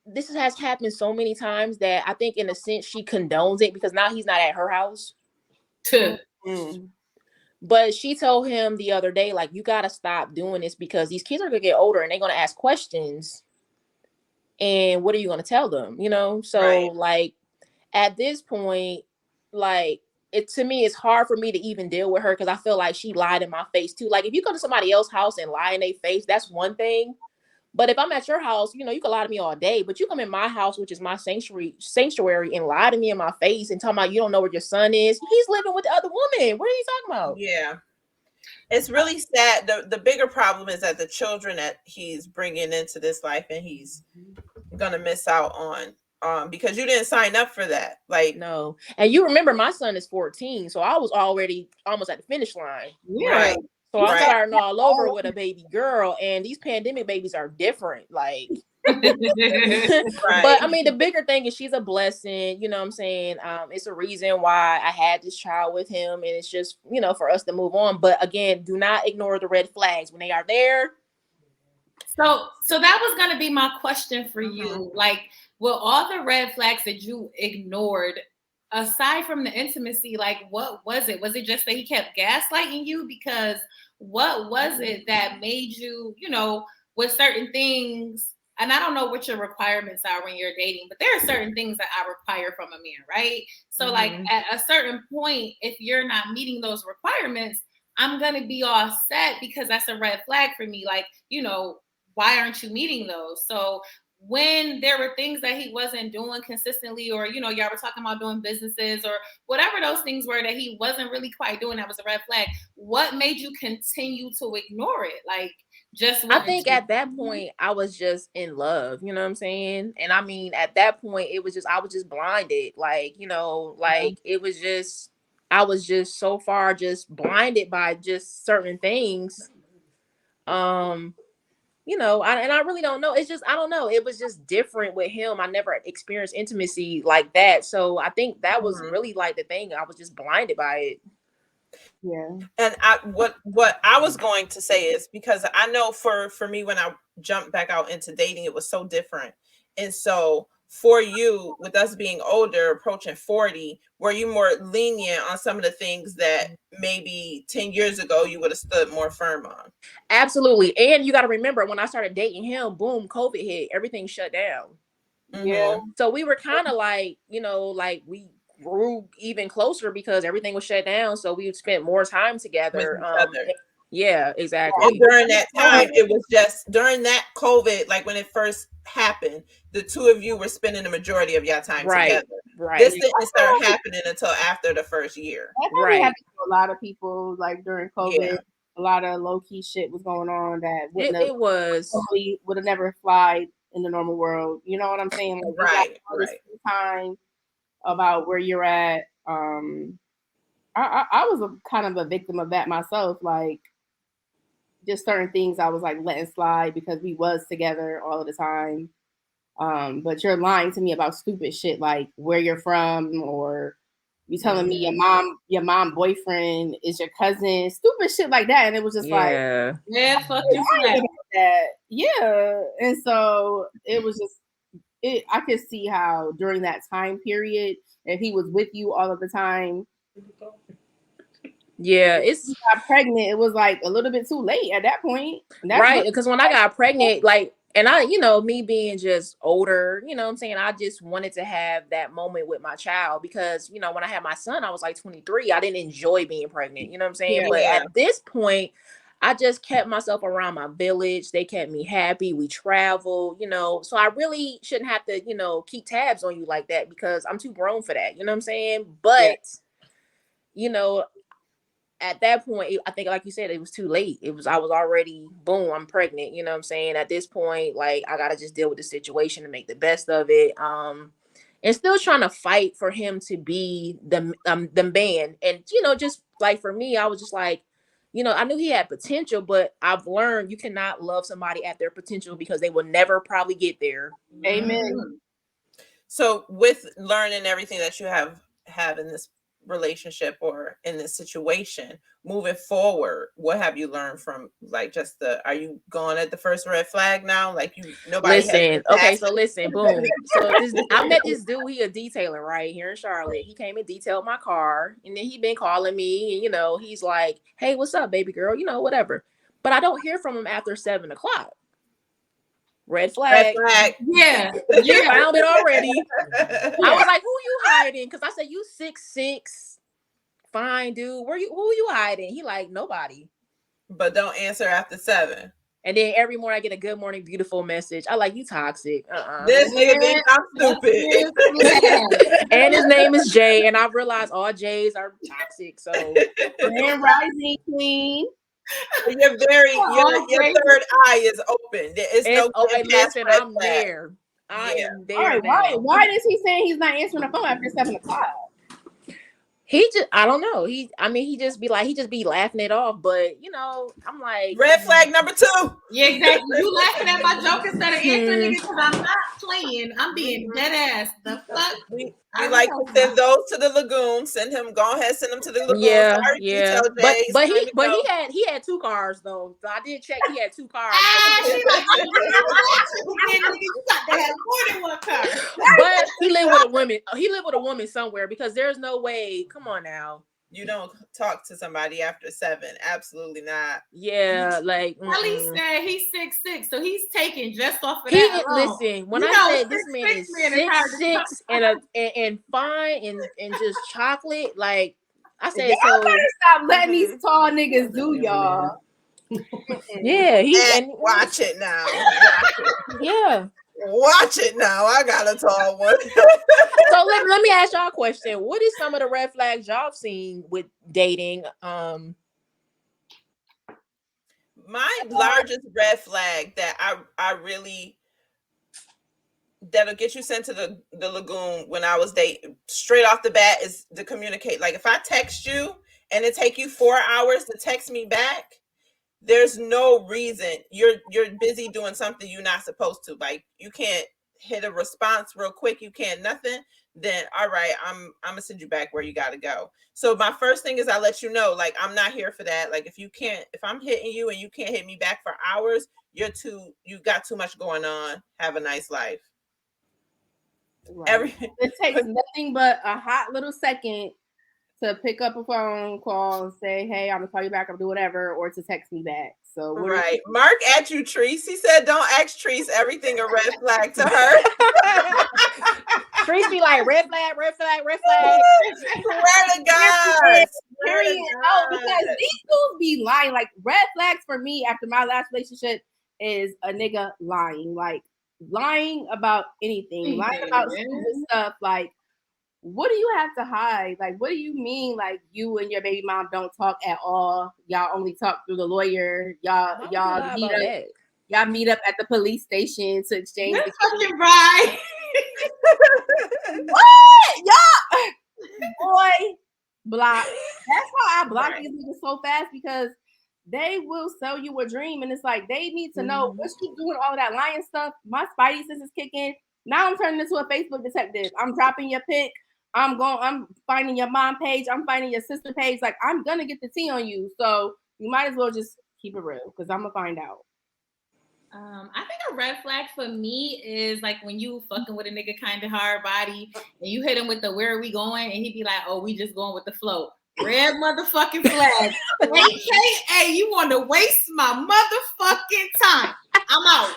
Speaker 7: this has happened so many times that I think in a sense she condones it because now he's not at her house. But she told him the other day, like, you got to stop doing this because these kids are going to get older and they're going to ask questions. And what are you going to tell them? You know? So like at this point, like, to me, it's hard for me to even deal with her because I feel like she lied in my face too. Like if you go to somebody else's house and lie in their face, that's one thing. But if I'm at your house, you know, you can lie to me all day, but you come in my house, which is my sanctuary and lie to me in my face and talking about you don't know where your son is. He's living with the other woman. What are you talking about?
Speaker 5: Yeah. It's really sad. The bigger problem is that the children that he's bringing into this life and he's going to miss out on. Because you didn't sign up for that. Like,
Speaker 7: no. And you remember my son is 14, so I was already almost at the finish line.
Speaker 1: Yeah.
Speaker 5: Right.
Speaker 7: So I'm starting all over with a baby girl, and these pandemic babies are different. Like, but I mean, the bigger thing is she's a blessing. You know what I'm saying? It's a reason why I had this child with him, and it's just, you know, for us to move on. But again, do not ignore the red flags when they are there.
Speaker 4: So that was going to be my question for you. Like, with all the red flags that you ignored, aside from the intimacy, like what was it? Was it just that he kept gaslighting you? Because what was it that made you, you know, with certain things, and I don't know what your requirements are when you're dating, but there are certain things that I require from a man, right? So like at a certain point, if you're not meeting those requirements, I'm going to be all set because that's a red flag for me. Like, you know, why aren't you meeting those? So when there were things that he wasn't doing consistently, or, you know, y'all were talking about doing businesses or whatever those things were that he wasn't really quite doing, that was a red flag. What made you continue to ignore it? Like, I
Speaker 7: think at that point I was just in love, you know what I'm saying? And I mean, at that point it was just, I was just blinded. Like, you know, like it was just, I was just so far just blinded by just certain things. You know, I really don't know. It's just, I don't know. It was just different with him. I never experienced intimacy like that. So I think that was really like the thing. I was just blinded by it.
Speaker 1: Yeah.
Speaker 5: And what I was going to say is, because I know for me, when I jumped back out into dating, it was so different. And so for you, with us being older, approaching 40, were you more lenient on some of the things that maybe 10 years ago you would have stood more firm on?
Speaker 7: Absolutely. And you got to remember, when I started dating him, boom, COVID hit, everything shut down.
Speaker 1: Yeah.
Speaker 7: So we were kind of like, you know, like we grew even closer because everything was shut down. So we spent more time together. Yeah, exactly.
Speaker 5: And during that time, it was just during that COVID, like when it first happened, the two of you were spending the majority of your time together.
Speaker 7: Right.
Speaker 5: This didn't start happening until after the first year.
Speaker 1: That probably happened to a lot of people, like during COVID.
Speaker 5: Yeah.
Speaker 1: A lot of low key shit was going on that would have never flied in the normal world. You know what I'm saying? Like,
Speaker 5: right.
Speaker 1: Time about where you're at. I was kind of a victim of that myself. Like, just certain things I was like letting slide because we was together all of the time. But you're lying to me about stupid shit like where you're from, or you telling me your mom boyfriend is your cousin, stupid shit like that. And it was just
Speaker 4: fuck you for
Speaker 1: that. Yeah. And so it was just I could see how during that time period, if he was with you all of the time.
Speaker 7: Yeah, it's
Speaker 1: got pregnant. It was like a little bit too late at that point.
Speaker 7: Right, because when I got pregnant, like, and I, me being just older, you know what I'm saying? I just wanted to have that moment with my child because, when I had my son, I was like 23. I didn't enjoy being pregnant, you know what I'm saying? But at this point, I just kept myself around my village. They kept me happy. We travel, so I really shouldn't have to, keep tabs on you like that because I'm too grown for that. You know what I'm saying? But, at that point, I think, like you said, it was too late. I was already, boom, I'm pregnant. You know what I'm saying? At this point, like, I got to just deal with the situation and make the best of it. And still trying to fight for him to be the man. And, just like for me, I was just like, I knew he had potential, but I've learned you cannot love somebody at their potential because they will never probably get there.
Speaker 1: Amen.
Speaker 5: So with learning everything that you have in this relationship or in this situation moving forward, what have you learned from like just are you going at the first red flag now? Like nobody
Speaker 7: listen, boom. So I met this dude, he a detailer right here in Charlotte. He came and detailed my car and then he been calling me and he's like, hey, what's up, baby girl? Whatever. But I don't hear from him after 7:00. Red flag.
Speaker 4: Yeah.
Speaker 7: You found it already. I was like, who you hiding? Because I said, you 6'6". Fine, dude. Who you hiding? He like, nobody.
Speaker 5: But don't answer after 7.
Speaker 7: And then every morning I get a good morning, beautiful message. I like, you toxic.
Speaker 5: This nigga think I'm stupid.
Speaker 7: And his name is Jay. And I realized all Jays are toxic. So
Speaker 1: Grand Rising Queen.
Speaker 5: Your third eye is open.
Speaker 7: Listen, I'm there. I am there.
Speaker 1: All right, why is he saying he's not answering the phone after 7:00?
Speaker 7: He just, I don't know. He just be laughing it off. But I'm like,
Speaker 5: red flag number 2.
Speaker 4: Yeah, exactly. You laughing at my joke instead of answering it because I'm not playing. I'm being dead ass. The fuck.
Speaker 5: We like to send those to the lagoon. Go ahead, send them to the lagoon.
Speaker 7: Yeah. But he had 2 cars though. So I did check. He had 2 cars.
Speaker 4: You got to have more than 1 car.
Speaker 7: But he lived with a woman. He lived with a woman somewhere because there's no way. Come on now.
Speaker 5: You don't talk to somebody after 7. Absolutely not.
Speaker 7: Yeah, like
Speaker 4: Kelly said he's 6'6", so he's taking just off of that.
Speaker 7: Listen, when I said this man is 6'6" and fine and just chocolate, like I said,
Speaker 1: y'all better stop letting these tall niggas do y'all.
Speaker 7: Yeah,
Speaker 5: watch it now.
Speaker 7: Yeah.
Speaker 5: Watch it now. I got a tall one.
Speaker 7: So let me ask y'all a question. What is some of the red flags y'all seen with dating?
Speaker 5: My largest red flag that I really that'll get you sent to the lagoon when I was dating straight off the bat is to communicate. Like if I text you and it take you 4 hours to text me back, there's no reason. You're busy doing something you're not supposed to. Like you can't hit a response real quick. You can't nothing. Then all right, I'm gonna send you back where you gotta go. So my first thing is I let you know, like I'm not here for that. Like if I'm hitting you and you can't hit me back for hours, you got too much going on. Have a nice life.
Speaker 1: Right. It takes nothing but a hot little second to pick up a phone call and say, hey, I'm gonna call you back, I'll do whatever, or to text me back. So
Speaker 5: right. Mark at you, Treese. He said don't ask Treese everything a red flag to her.
Speaker 7: Treese be like red flag, red flag, red flag.
Speaker 5: Swear to God.
Speaker 1: Period. Oh, because these dudes be lying. Like red flags for me after my last relationship is a nigga lying. Like lying about anything, lying about stupid stuff. Like, what do you have to hide? Like, what do you mean? Like, you and your baby mom don't talk at all. Y'all only talk through the lawyer. Y'all meet up. Y'all meet up at the police station to exchange.
Speaker 4: That's fucking right.
Speaker 1: What? Y'all, boy, block. That's why I block these niggas so fast, because they will sell you a dream, and it's like they need to know what you doing all that lying stuff. My spidey sense is kicking. Now I'm turning into a Facebook detective. I'm dropping your pic. I'm finding your mom page. I'm finding your sister page. Like, I'm gonna get the tea on you. So you might as well just keep it real, because I'm gonna find out.
Speaker 4: I think a red flag for me is like when you fucking with a nigga kind of hard body and you hit him with the "where are we going?" and he be like, "Oh, we just going with the flow." Red motherfucking flag. AKA, you want to waste my motherfucking time. I'm out.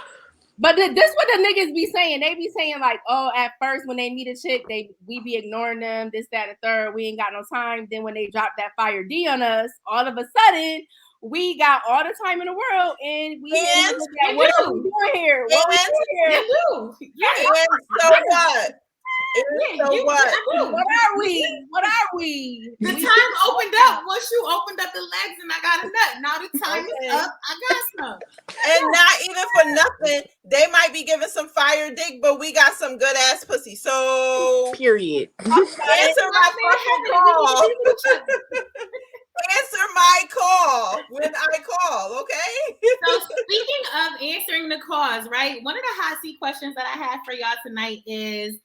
Speaker 1: But this what the niggas be saying. They be saying like, oh, at first when they meet a chick, we be ignoring them, this, that, and third. We ain't got no time. Then when they drop that fire D on us, all of a sudden we got all the time in the world, and we what are we doing here? What are we doing here?
Speaker 5: And so what?
Speaker 1: What are we? What are we?
Speaker 4: The time opened up once you opened up the legs, and I got a nut. Now the time is up. I got some.
Speaker 5: And not even for nothing, they might be giving some fire dick, but we got some good ass pussy. So
Speaker 7: period.
Speaker 5: Answer my fucking call. Answer my call when I call, okay?
Speaker 4: So speaking of answering the calls, right? One of the hot seat questions that I have for y'all tonight is,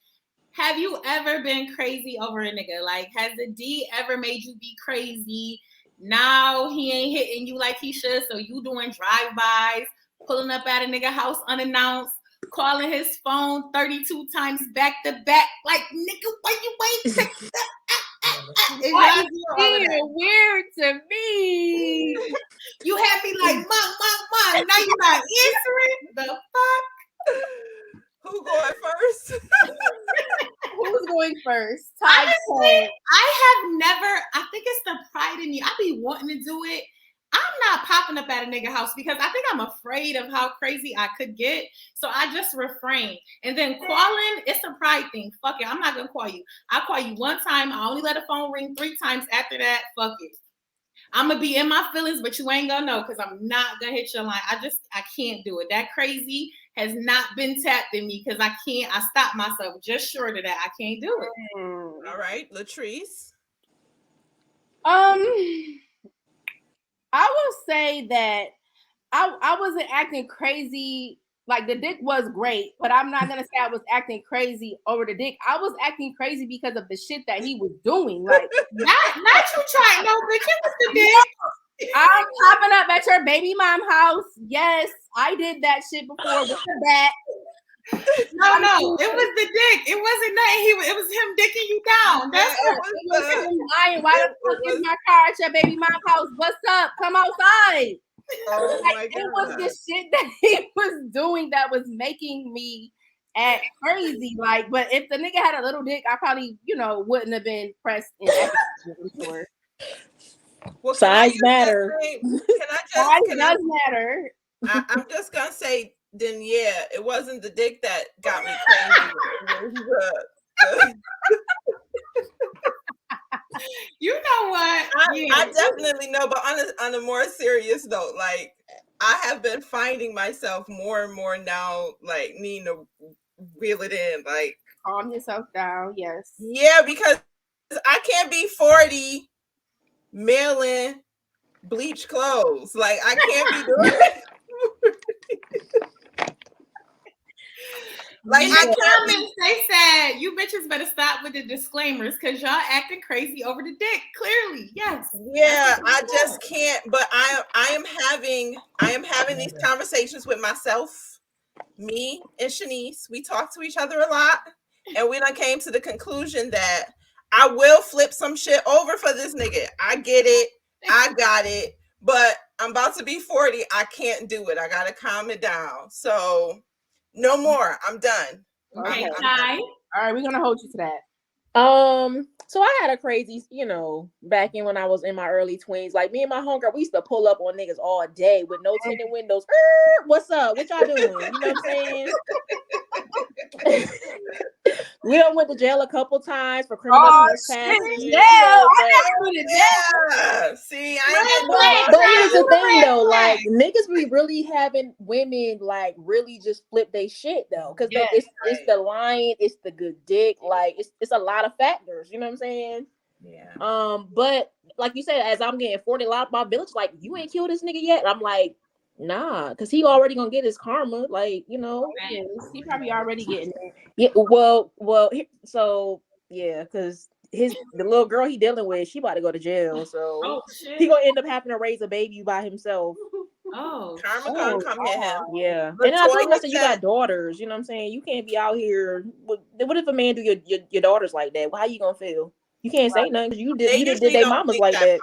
Speaker 4: have you ever been crazy over a nigga? Like, has the D ever made you be crazy? Now he ain't hitting you like he should, so you doing drive-bys, pulling up at a nigga house unannounced, calling his phone 32 times back to back, like, nigga, why you wait?
Speaker 1: Weird to me.
Speaker 4: You had me like, mom. Now you're not answering. The fuck?
Speaker 5: Who going first?
Speaker 1: Who's going first?
Speaker 4: Honestly, I have never. I think it's the pride in me. I be wanting to do it. I'm not popping up at a nigga house because I think I'm afraid of how crazy I could get. So I just refrain. And then calling, it's a pride thing. Fuck it. I'm not gonna call you. I'll call you one time. I only let a phone ring 3 times. After that, fuck it. I'm gonna be in my feelings, but you ain't gonna know because I'm not gonna hit your line. I can't do it. That crazy has not been tapped in me because I stopped myself just short of that. I can't do it.
Speaker 5: All right, Latrice.
Speaker 1: I will say that I wasn't acting crazy. Like, the dick was great, but I'm not gonna say I was acting crazy over the dick. I was acting crazy because of the shit that he was doing. Like,
Speaker 4: not you trying, no, bitch, it was the dick.
Speaker 1: I'm popping up at your baby mom house. Yes, I did that shit before with the bat.
Speaker 4: No, it was the dick. It wasn't nothing. It was him dicking you down.
Speaker 1: It was him lying. Why the fuck is my car at your baby mom's house? What's up? Come outside.
Speaker 5: Oh
Speaker 1: like,
Speaker 5: my God.
Speaker 1: It was the shit that he was doing that was making me act crazy. Like, but if the nigga had a little dick, I probably, wouldn't have been pressed in sure.
Speaker 5: Well,
Speaker 7: size matter.
Speaker 1: Size does matter.
Speaker 5: I'm just gonna say, then yeah, it wasn't the dick that got me crazy.
Speaker 4: You know what?
Speaker 5: I definitely know, but on a more serious note, like, I have been finding myself more and more now, like, needing to reel it in, like,
Speaker 1: calm yourself down. Yes.
Speaker 5: Yeah, because I can't be 40 mailing bleach clothes. Like, I can't be doing it.
Speaker 4: Like, in the comments, they said, you bitches better stop with the disclaimers because y'all acting crazy over the dick. Clearly, yes.
Speaker 5: Yeah, I just can't. But I am having these conversations with myself. Me and Shanice, we talk to each other a lot, and we done came to the conclusion that I will flip some shit over for this nigga. I get it. I got it. But I'm about to be 40. I can't do it. I gotta calm it down. So no more. I'm done.
Speaker 4: Okay,
Speaker 1: Ty. All right, we're gonna hold you to that.
Speaker 7: So I had a crazy, back in when I was in my early 20s, like me and my homegirl, we used to pull up on niggas all day with no tinted windows. What's up? What y'all doing? You know what I'm saying? We done went to jail a couple times for criminal trespassing.
Speaker 1: Yeah, I never been to jail.
Speaker 5: See, I
Speaker 7: but here's the thing though, like niggas be really having women like really just flip they shit though, because it's the lying, it's the good dick, like it's a lot of factors. You know what I'm saying?
Speaker 5: Yeah.
Speaker 7: But like you said, as I'm getting 40, a lot of my village like, you ain't killed this nigga yet. And I'm like, nah, because he already gonna get his karma, like,
Speaker 1: he probably already getting it.
Speaker 7: Yeah, so yeah, because the little girl he dealing with, she about to go to jail, so he gonna end up having to raise a baby by himself.
Speaker 5: Karma gonna come hit him.
Speaker 7: Yeah, and I told him, I said, you got daughters, you know what I'm saying? You can't be out here. What if a man do your daughters like that? Well, how you gonna feel? You can't say nothing because you did their mamas like that.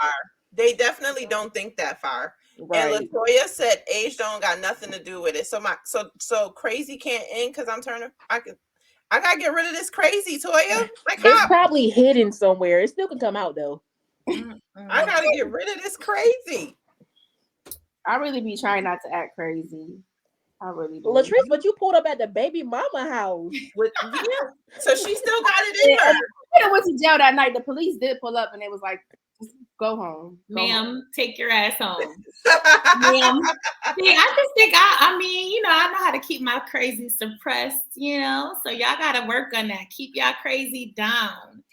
Speaker 5: They definitely don't think that far.
Speaker 7: Right.
Speaker 5: And Latoya said age don't got nothing to do with it. So crazy can't end because I'm turning. I gotta get rid of this crazy, Toya. Like,
Speaker 7: it's probably hidden somewhere. It still can come out though.
Speaker 5: I gotta get rid of this crazy.
Speaker 1: I really be trying not to act crazy. I really do.
Speaker 7: Latrice, but you pulled up at the baby mama house.
Speaker 5: So she still got it in her.
Speaker 1: I went to jail that night. The police did pull up and it was like, go home.
Speaker 4: Ma'am, take your ass home. Ma'am. See, I just think I mean, I know how to keep my crazy suppressed, so y'all gotta work on that. Keep y'all crazy down.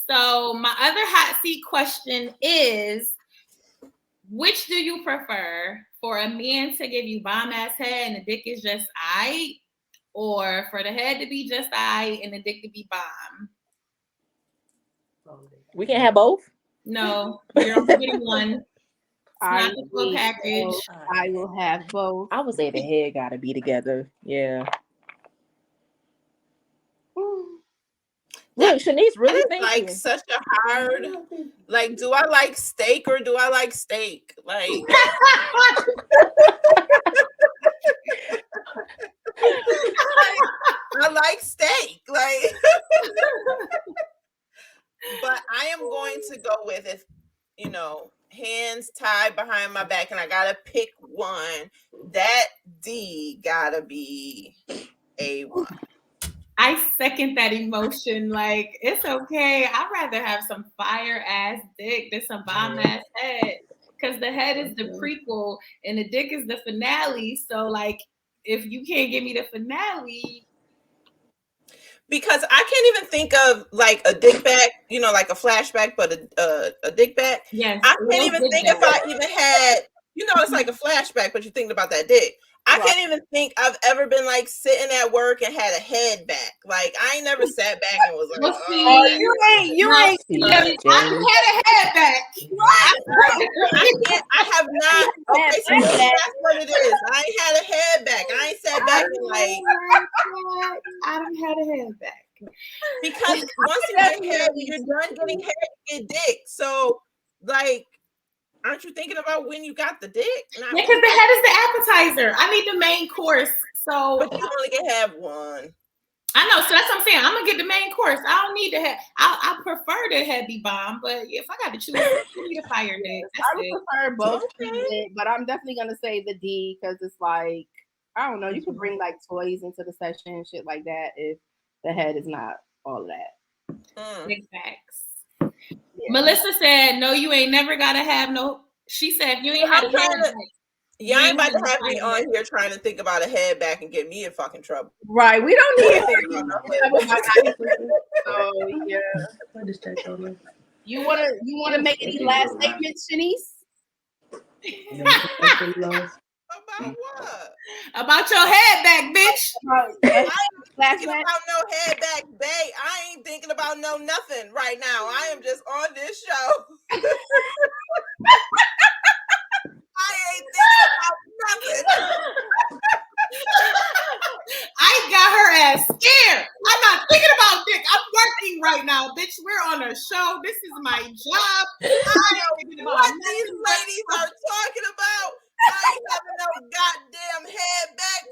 Speaker 4: So my other hot seat question is, which do you prefer? For a man to give you bomb ass head and the dick is just aight, or for the head to be just aight and the dick to be bomb?
Speaker 7: We can't have both?
Speaker 4: No, you're only getting one. It's not the full package.
Speaker 1: I will have both.
Speaker 7: I would say the head gotta be together. Yeah. Look, Shanice really thinking.
Speaker 5: Like such a hard. Like, do I like steak or do I like steak? Like. I like steak. Like. But I am going to go with, if hands tied behind my back and I gotta pick one, that D gotta be A1.
Speaker 4: I second that emotion. Like, it's okay. I'd rather have some fire ass dick than some bomb ass head, because the head is the prequel and the dick is the finale. So like, if you can't give me the finale.
Speaker 5: Because I can't even think of like a dick back, like a flashback, but a dick back.
Speaker 4: Yes.
Speaker 5: I can't even think if I even had, it's like a flashback, but you're thinking about that dick. I can't even think I've ever been like sitting at work and had a head back. Like, I ain't never sat back and was like,
Speaker 1: you ain't.
Speaker 4: I had a head back.
Speaker 5: I have not. Okay, so that's what it is. I ain't had a head back. I ain't sat back and like.
Speaker 4: I don't had a head back.
Speaker 5: Because once you get head, you're done getting head, you get dick. So, like, aren't you thinking about when you got the dick?
Speaker 4: Yeah, because the head is the appetizer. I need the main course. So,
Speaker 5: but you only can have one.
Speaker 4: I know, so that's what I'm saying. I'm gonna get the main course. I don't need the head. I prefer the head be bomb, but if I got to choose, I need a fire dick.
Speaker 1: I would prefer both, but I'm definitely gonna say the D, because it's like, I don't know. You could bring like toys into the session and shit like that if the head is not all of that.
Speaker 4: Big facts. Yeah. Melissa said, "No, you ain't never gotta have no." She said, "You ain't had a head."
Speaker 5: Y'all ain't about to have me on here trying to think about a head back and get me in fucking trouble.
Speaker 1: Right. We don't need it. So yeah. You wanna make any last statements, Shanice?
Speaker 5: About what?
Speaker 4: About your head back, bitch.
Speaker 5: I ain't thinking about no head back, babe. I ain't thinking about no nothing right now. I am just on this show. I ain't thinking about nothing.
Speaker 4: I got her ass scared. I'm not thinking about dick. I'm working right now, bitch. We're on a show. This is my job. I don't thinking about
Speaker 5: what these ladies are talking about. I ain't having no goddamn head back.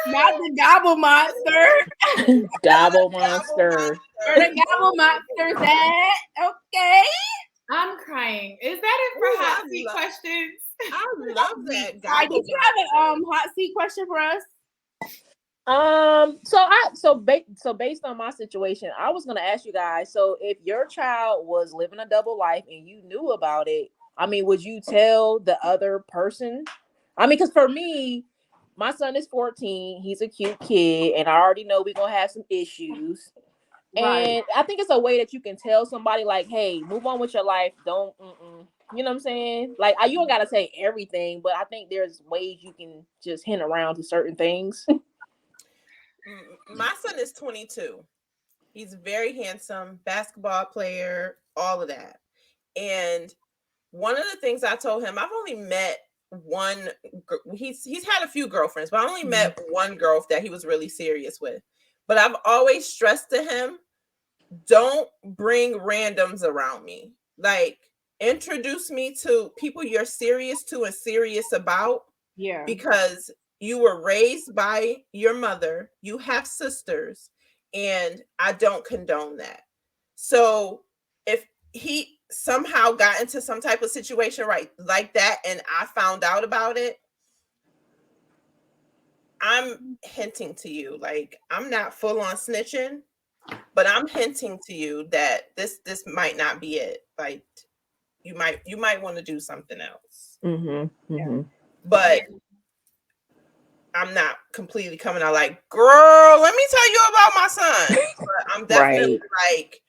Speaker 5: What?
Speaker 1: Not the gobble monster.
Speaker 7: Gobble monster.
Speaker 1: Where the gobble monster's at? Okay.
Speaker 4: I'm crying. Is that it for hot seat questions?
Speaker 5: I love that.
Speaker 1: Right, did you have a hot seat question for us?
Speaker 7: So based on my situation, I was gonna ask you guys. So if your child was living a double life and you knew about it, I mean, would you tell the other person? I mean, because for me, my son is 14. He's a cute kid, and I already know we're gonna have some issues.
Speaker 1: Right.
Speaker 7: And I think it's a way that you can tell somebody like, "Hey, move on with your life. Don't." You know what I'm saying? Like, you don't gotta say everything, but I think there's ways you can just hint around to certain things.
Speaker 5: My son is 22. He's very handsome, basketball player, all of that. And one of the things I told him, I've only met one. He's had a few girlfriends, but I only met one girl that he was really serious with. But I've always stressed to him, don't bring randoms around me. Like, introduce me to people you're serious to and serious about.
Speaker 1: Yeah.
Speaker 5: Because you were raised by your mother, you have sisters, and I don't condone that. So if he somehow got into some type of situation right like that and I found out about it, I'm hinting to you, like, I'm not full on snitching, but I'm hinting to you that this might not be it. Like, you might want to do something else. But I'm not completely coming out like, girl, let me tell you about my son. But I'm definitely like,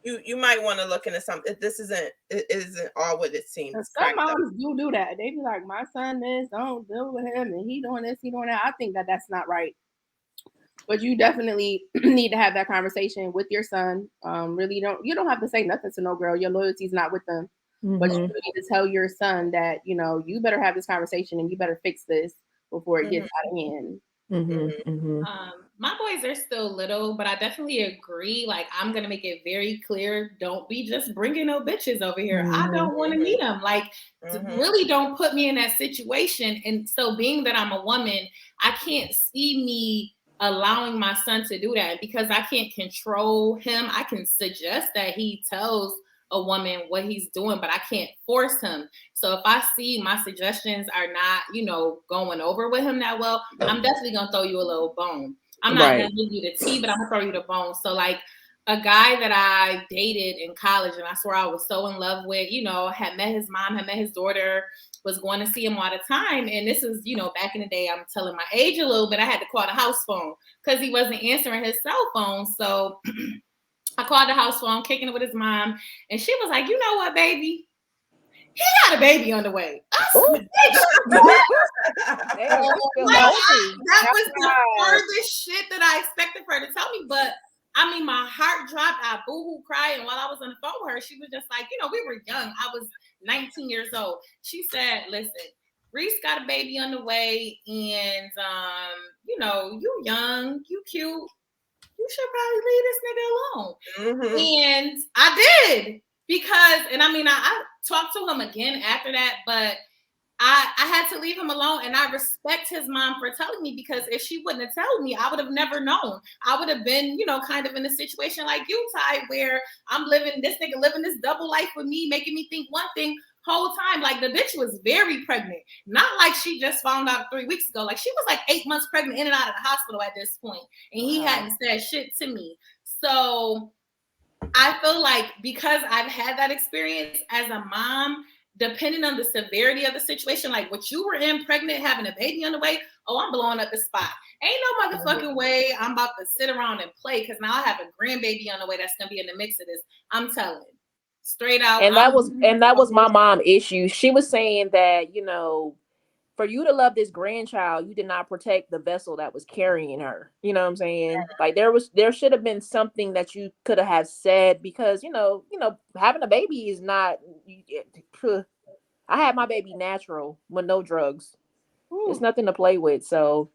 Speaker 5: you might want to look into something. This isn't all what it seems.
Speaker 1: Some moms do that. They be like, my son this, don't deal with him, and he doing this, he doing that. I think that's not right. But you definitely need to have that conversation with your son. Really you don't have to say nothing to no girl. Your loyalty's not with them. But you need to tell your son that, you better have this conversation and you better fix this before it gets out of hand.
Speaker 4: My boys are still little, but I definitely agree. Like, I'm going to make it very clear. Don't be just bringing no bitches over here. I don't want to meet them. Like, really don't put me in that situation. And so being that I'm a woman, I can't see me allowing my son to do that because I can't control him. I can suggest that he tells a woman what he's doing, but I can't force him. So if I see my suggestions are not, going over with him that well, I'm definitely gonna throw you a little bone. I'm not gonna give you the tea, but I'm gonna throw you the bone. So like a guy that I dated in college and I swear I was so in love with, had met his mom, had met his daughter, was going to see him all the time. And this is, back in the day, I'm telling my age a little bit, I had to call the house phone because he wasn't answering his cell phone. So I called the house phone, kicking it with his mom, and she was like, "You know what, baby? He got a baby on the way." That was the furthest shit that I expected for her to tell me. But I mean, my heart dropped. I boo-hoo cried, and while I was on the phone with her, she was just like, we were young. I was 19 years old. She said, "Listen, Reese got a baby on the way, and you young, you cute. You should probably leave this nigga alone." And I did because, and I mean, I talked to him again after that, but I had to leave him alone. And I respect his mom for telling me because if she wouldn't have told me, I would have never known. I would have been, kind of in a situation like you, Ty, where I'm living this double life with me, making me think one thing whole time. Like the bitch was very pregnant, not like she just found out 3 weeks ago. Like she was like 8 months pregnant in and out of the hospital at this point, and he hadn't said shit to me. So I feel like because I've had that experience as a mom, depending on the severity of the situation, like what you were in, pregnant, having a baby on the way, I'm blowing up the spot. Ain't no motherfucking way I'm about to sit around and play because now I have a grandbaby on the way that's gonna be in the mix of this. I'm telling. Straight out.
Speaker 7: And that was my mom issue. She was saying that, for you to love this grandchild, you did not protect the vessel that was carrying her. You know what I'm saying? Like there should have been something that you could have said because, having a baby is not, I had my baby natural with no drugs. It's nothing to play with. So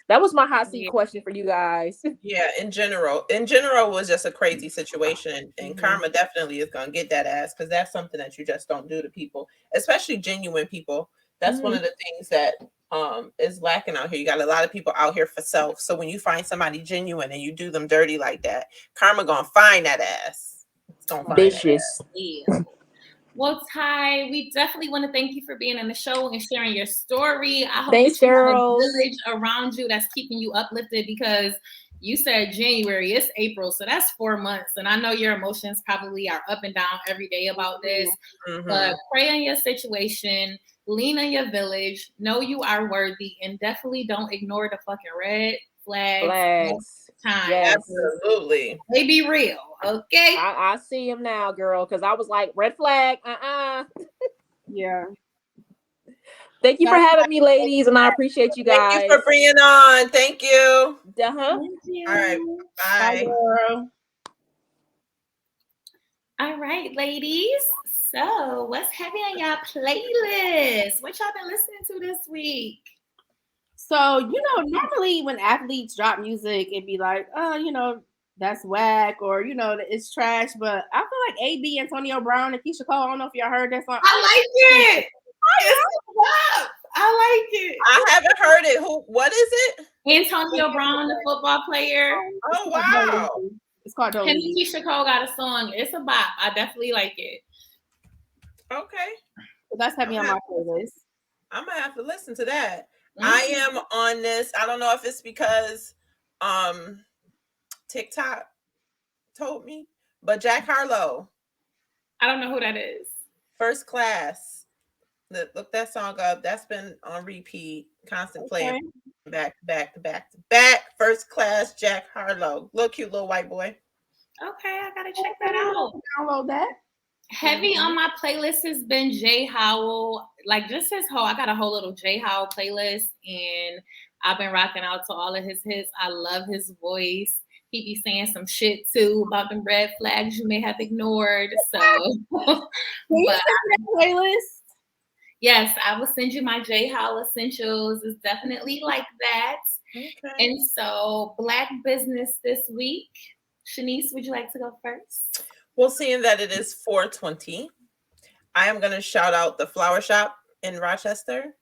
Speaker 7: that was my hot seat question for you guys.
Speaker 5: Yeah, in general, it was just a crazy situation, and karma definitely is gonna get that ass because that's something that you just don't do to people, especially genuine people. That's one of the things that is lacking out here. You got a lot of people out here for self. So when you find somebody genuine and you do them dirty like that, karma gonna find that ass. It's gonna find
Speaker 7: vicious.
Speaker 4: Yeah. Well, Ty, we definitely want to thank you for being on the show and sharing your story. I hope
Speaker 7: Thanks,
Speaker 4: that you have a
Speaker 7: girls.
Speaker 4: village around you that's keeping you uplifted, because you said January, it's April, so that's 4 months. And I know your emotions probably are up and down every day about this, but pray on your situation, lean on your village, know you are worthy, and definitely don't ignore the fucking red flags. Time.
Speaker 7: Yes.
Speaker 5: Absolutely.
Speaker 4: They be real, okay?
Speaker 7: I see him now, girl, because I was like, red flag,
Speaker 1: Yeah.
Speaker 7: Thank you for having me, ladies, and I appreciate you guys.
Speaker 5: Thank you for bringing on. Thank you.
Speaker 4: Thank you.
Speaker 5: All right. Bye.
Speaker 1: Bye, girl.
Speaker 4: All right, ladies. So what's heavy on y'all playlist? What y'all been listening to this week?
Speaker 1: So, normally when athletes drop music, it'd be like, oh, that's whack, or, it's trash. But I feel like AB, Antonio Brown, and Keisha Cole, I don't know if y'all heard that song.
Speaker 4: I like it. I like it.
Speaker 5: I haven't heard it. What is it?
Speaker 4: Antonio Brown, the football player.
Speaker 5: Oh, wow.
Speaker 1: It's called Don't
Speaker 4: Him and
Speaker 1: Leave.
Speaker 4: Keisha Cole got a song. It's a bop. I definitely like it.
Speaker 5: Okay.
Speaker 1: So that's heavy on my playlist.
Speaker 5: I'm going to have to listen to that. I am on this. I don't know if it's because TikTok told me, but Jack Harlow.
Speaker 4: I don't know who that is.
Speaker 5: First Class. Look that song up. That's been on repeat, constant playing, back to back. First Class, Jack Harlow. Little cute little white boy.
Speaker 4: Okay, I gotta check that out.
Speaker 1: Download that.
Speaker 4: Heavy on my playlist has been Jay Howell. Like, just his whole, I got a whole little Jay Howell playlist, and I've been rocking out to all of his hits. I love his voice. He be saying some shit too about them red flags you may have ignored. So,
Speaker 1: Can you send that playlist?
Speaker 4: Yes, I will send you my Jay Howell essentials. It's definitely like that.
Speaker 5: Okay.
Speaker 4: And so, Black business this week. Shanice, would you like to go first?
Speaker 5: Well, seeing that it is 420, I am going to shout out the Flower Shop in Rochester.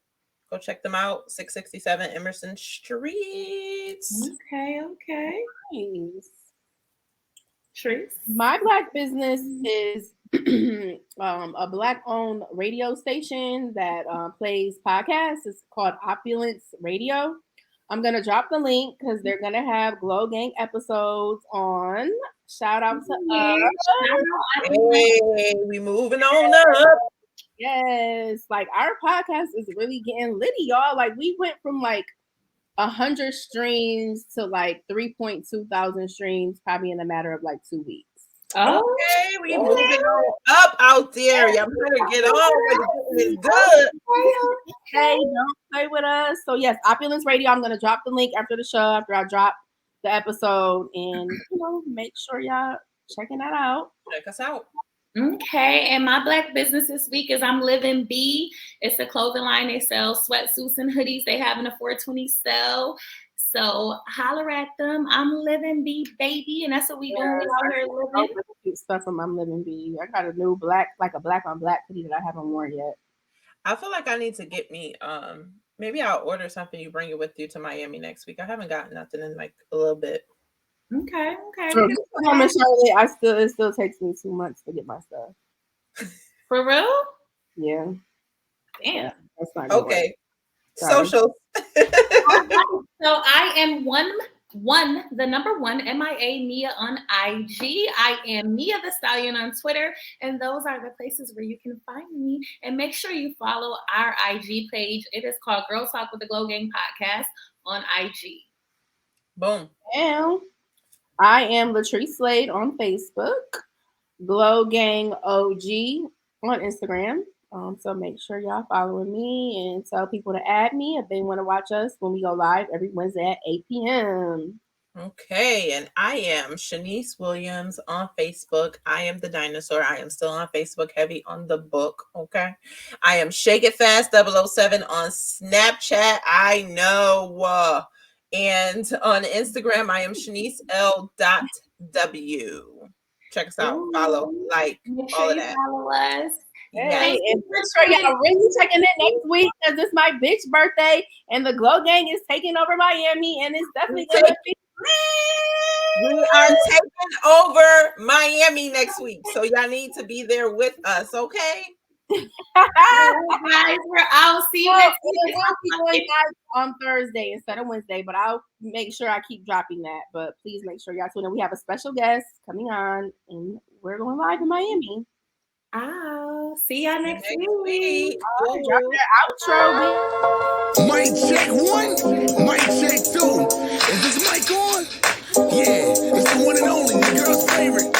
Speaker 5: Go check them out. 667 Emerson Streets.
Speaker 4: Okay.
Speaker 1: Nice.
Speaker 4: Trace?
Speaker 1: My Black business is a Black-owned radio station that plays podcasts. It's called Opulence Radio. I'm going to drop the link because they're going to have Glow Gang episodes on. Shout out to us.
Speaker 5: Hey, we moving on up.
Speaker 1: Yes. Like, our podcast is really getting litty, y'all. Like, we went from like 100 streams to like 3.2 thousand streams probably in a matter of like 2 weeks.
Speaker 5: Okay, we moving on up out there. Y'all better get on with it. It's good.
Speaker 1: Hey, don't play with us. So yes, Opulence Radio. I'm gonna drop the link after the show, after I drop the episode, and make sure y'all checking that out.
Speaker 5: Check us out.
Speaker 4: Okay, and my Black business this week is I'm Living B. It's a clothing line. They sell sweatsuits and hoodies. They have in a 420 sale. So holler at them. I'm Living B, baby, and that's what we doing out here living.
Speaker 1: Cute stuff from I'm Living B. I got a new black on black hoodie that I haven't worn yet.
Speaker 5: I feel like I need to get me maybe I'll order something, you bring it with you to Miami next week. I haven't gotten nothing in like a little bit.
Speaker 4: Okay.
Speaker 1: I'm in Charlotte. It still takes me 2 months to get my stuff.
Speaker 4: For real?
Speaker 1: Yeah.
Speaker 4: Damn.
Speaker 1: That's not
Speaker 5: okay. Social.
Speaker 4: So I am the number one MIA Mia on IG. I am Mia the Stallion on Twitter, and those are the places where you can find me. And make sure you follow our IG page. It is called Girl Talk with the Glow Gang Podcast on IG.
Speaker 5: Boom.
Speaker 1: And I am Latrice Slade on Facebook, Glow Gang OG on Instagram. So make sure y'all following me and tell people to add me if they want to watch us when we go live every Wednesday at 8 p.m.
Speaker 5: Okay, and I am Shanice Williams on Facebook. I am the dinosaur. I am still on Facebook, heavy on the book. Okay, I am Shake It Fast 007 on Snapchat. I know. And on Instagram, I am Shanice L.W. Check us out. Follow, like,
Speaker 4: Make
Speaker 5: all
Speaker 4: sure
Speaker 5: of
Speaker 4: you
Speaker 5: that.
Speaker 4: follow us.
Speaker 1: Hey, and make sure y'all really checking in next week because it's my bitch birthday and the Glow Gang is taking over Miami and it's definitely gonna be
Speaker 5: we are taking over Miami next week. So y'all need to be there with us, okay?
Speaker 4: Guys, we're out. See you next week.
Speaker 1: We'll be going live on Thursday instead of Wednesday, but I'll make sure I keep dropping that. But please make sure y'all tune in. We have a special guest coming on and we're going live in Miami.
Speaker 4: Oh, see y'all next week.
Speaker 1: Drop that outro.
Speaker 2: Mic check 1, mic check 2. Is this mic on? Yeah, it's the one and only, your girl's favorite.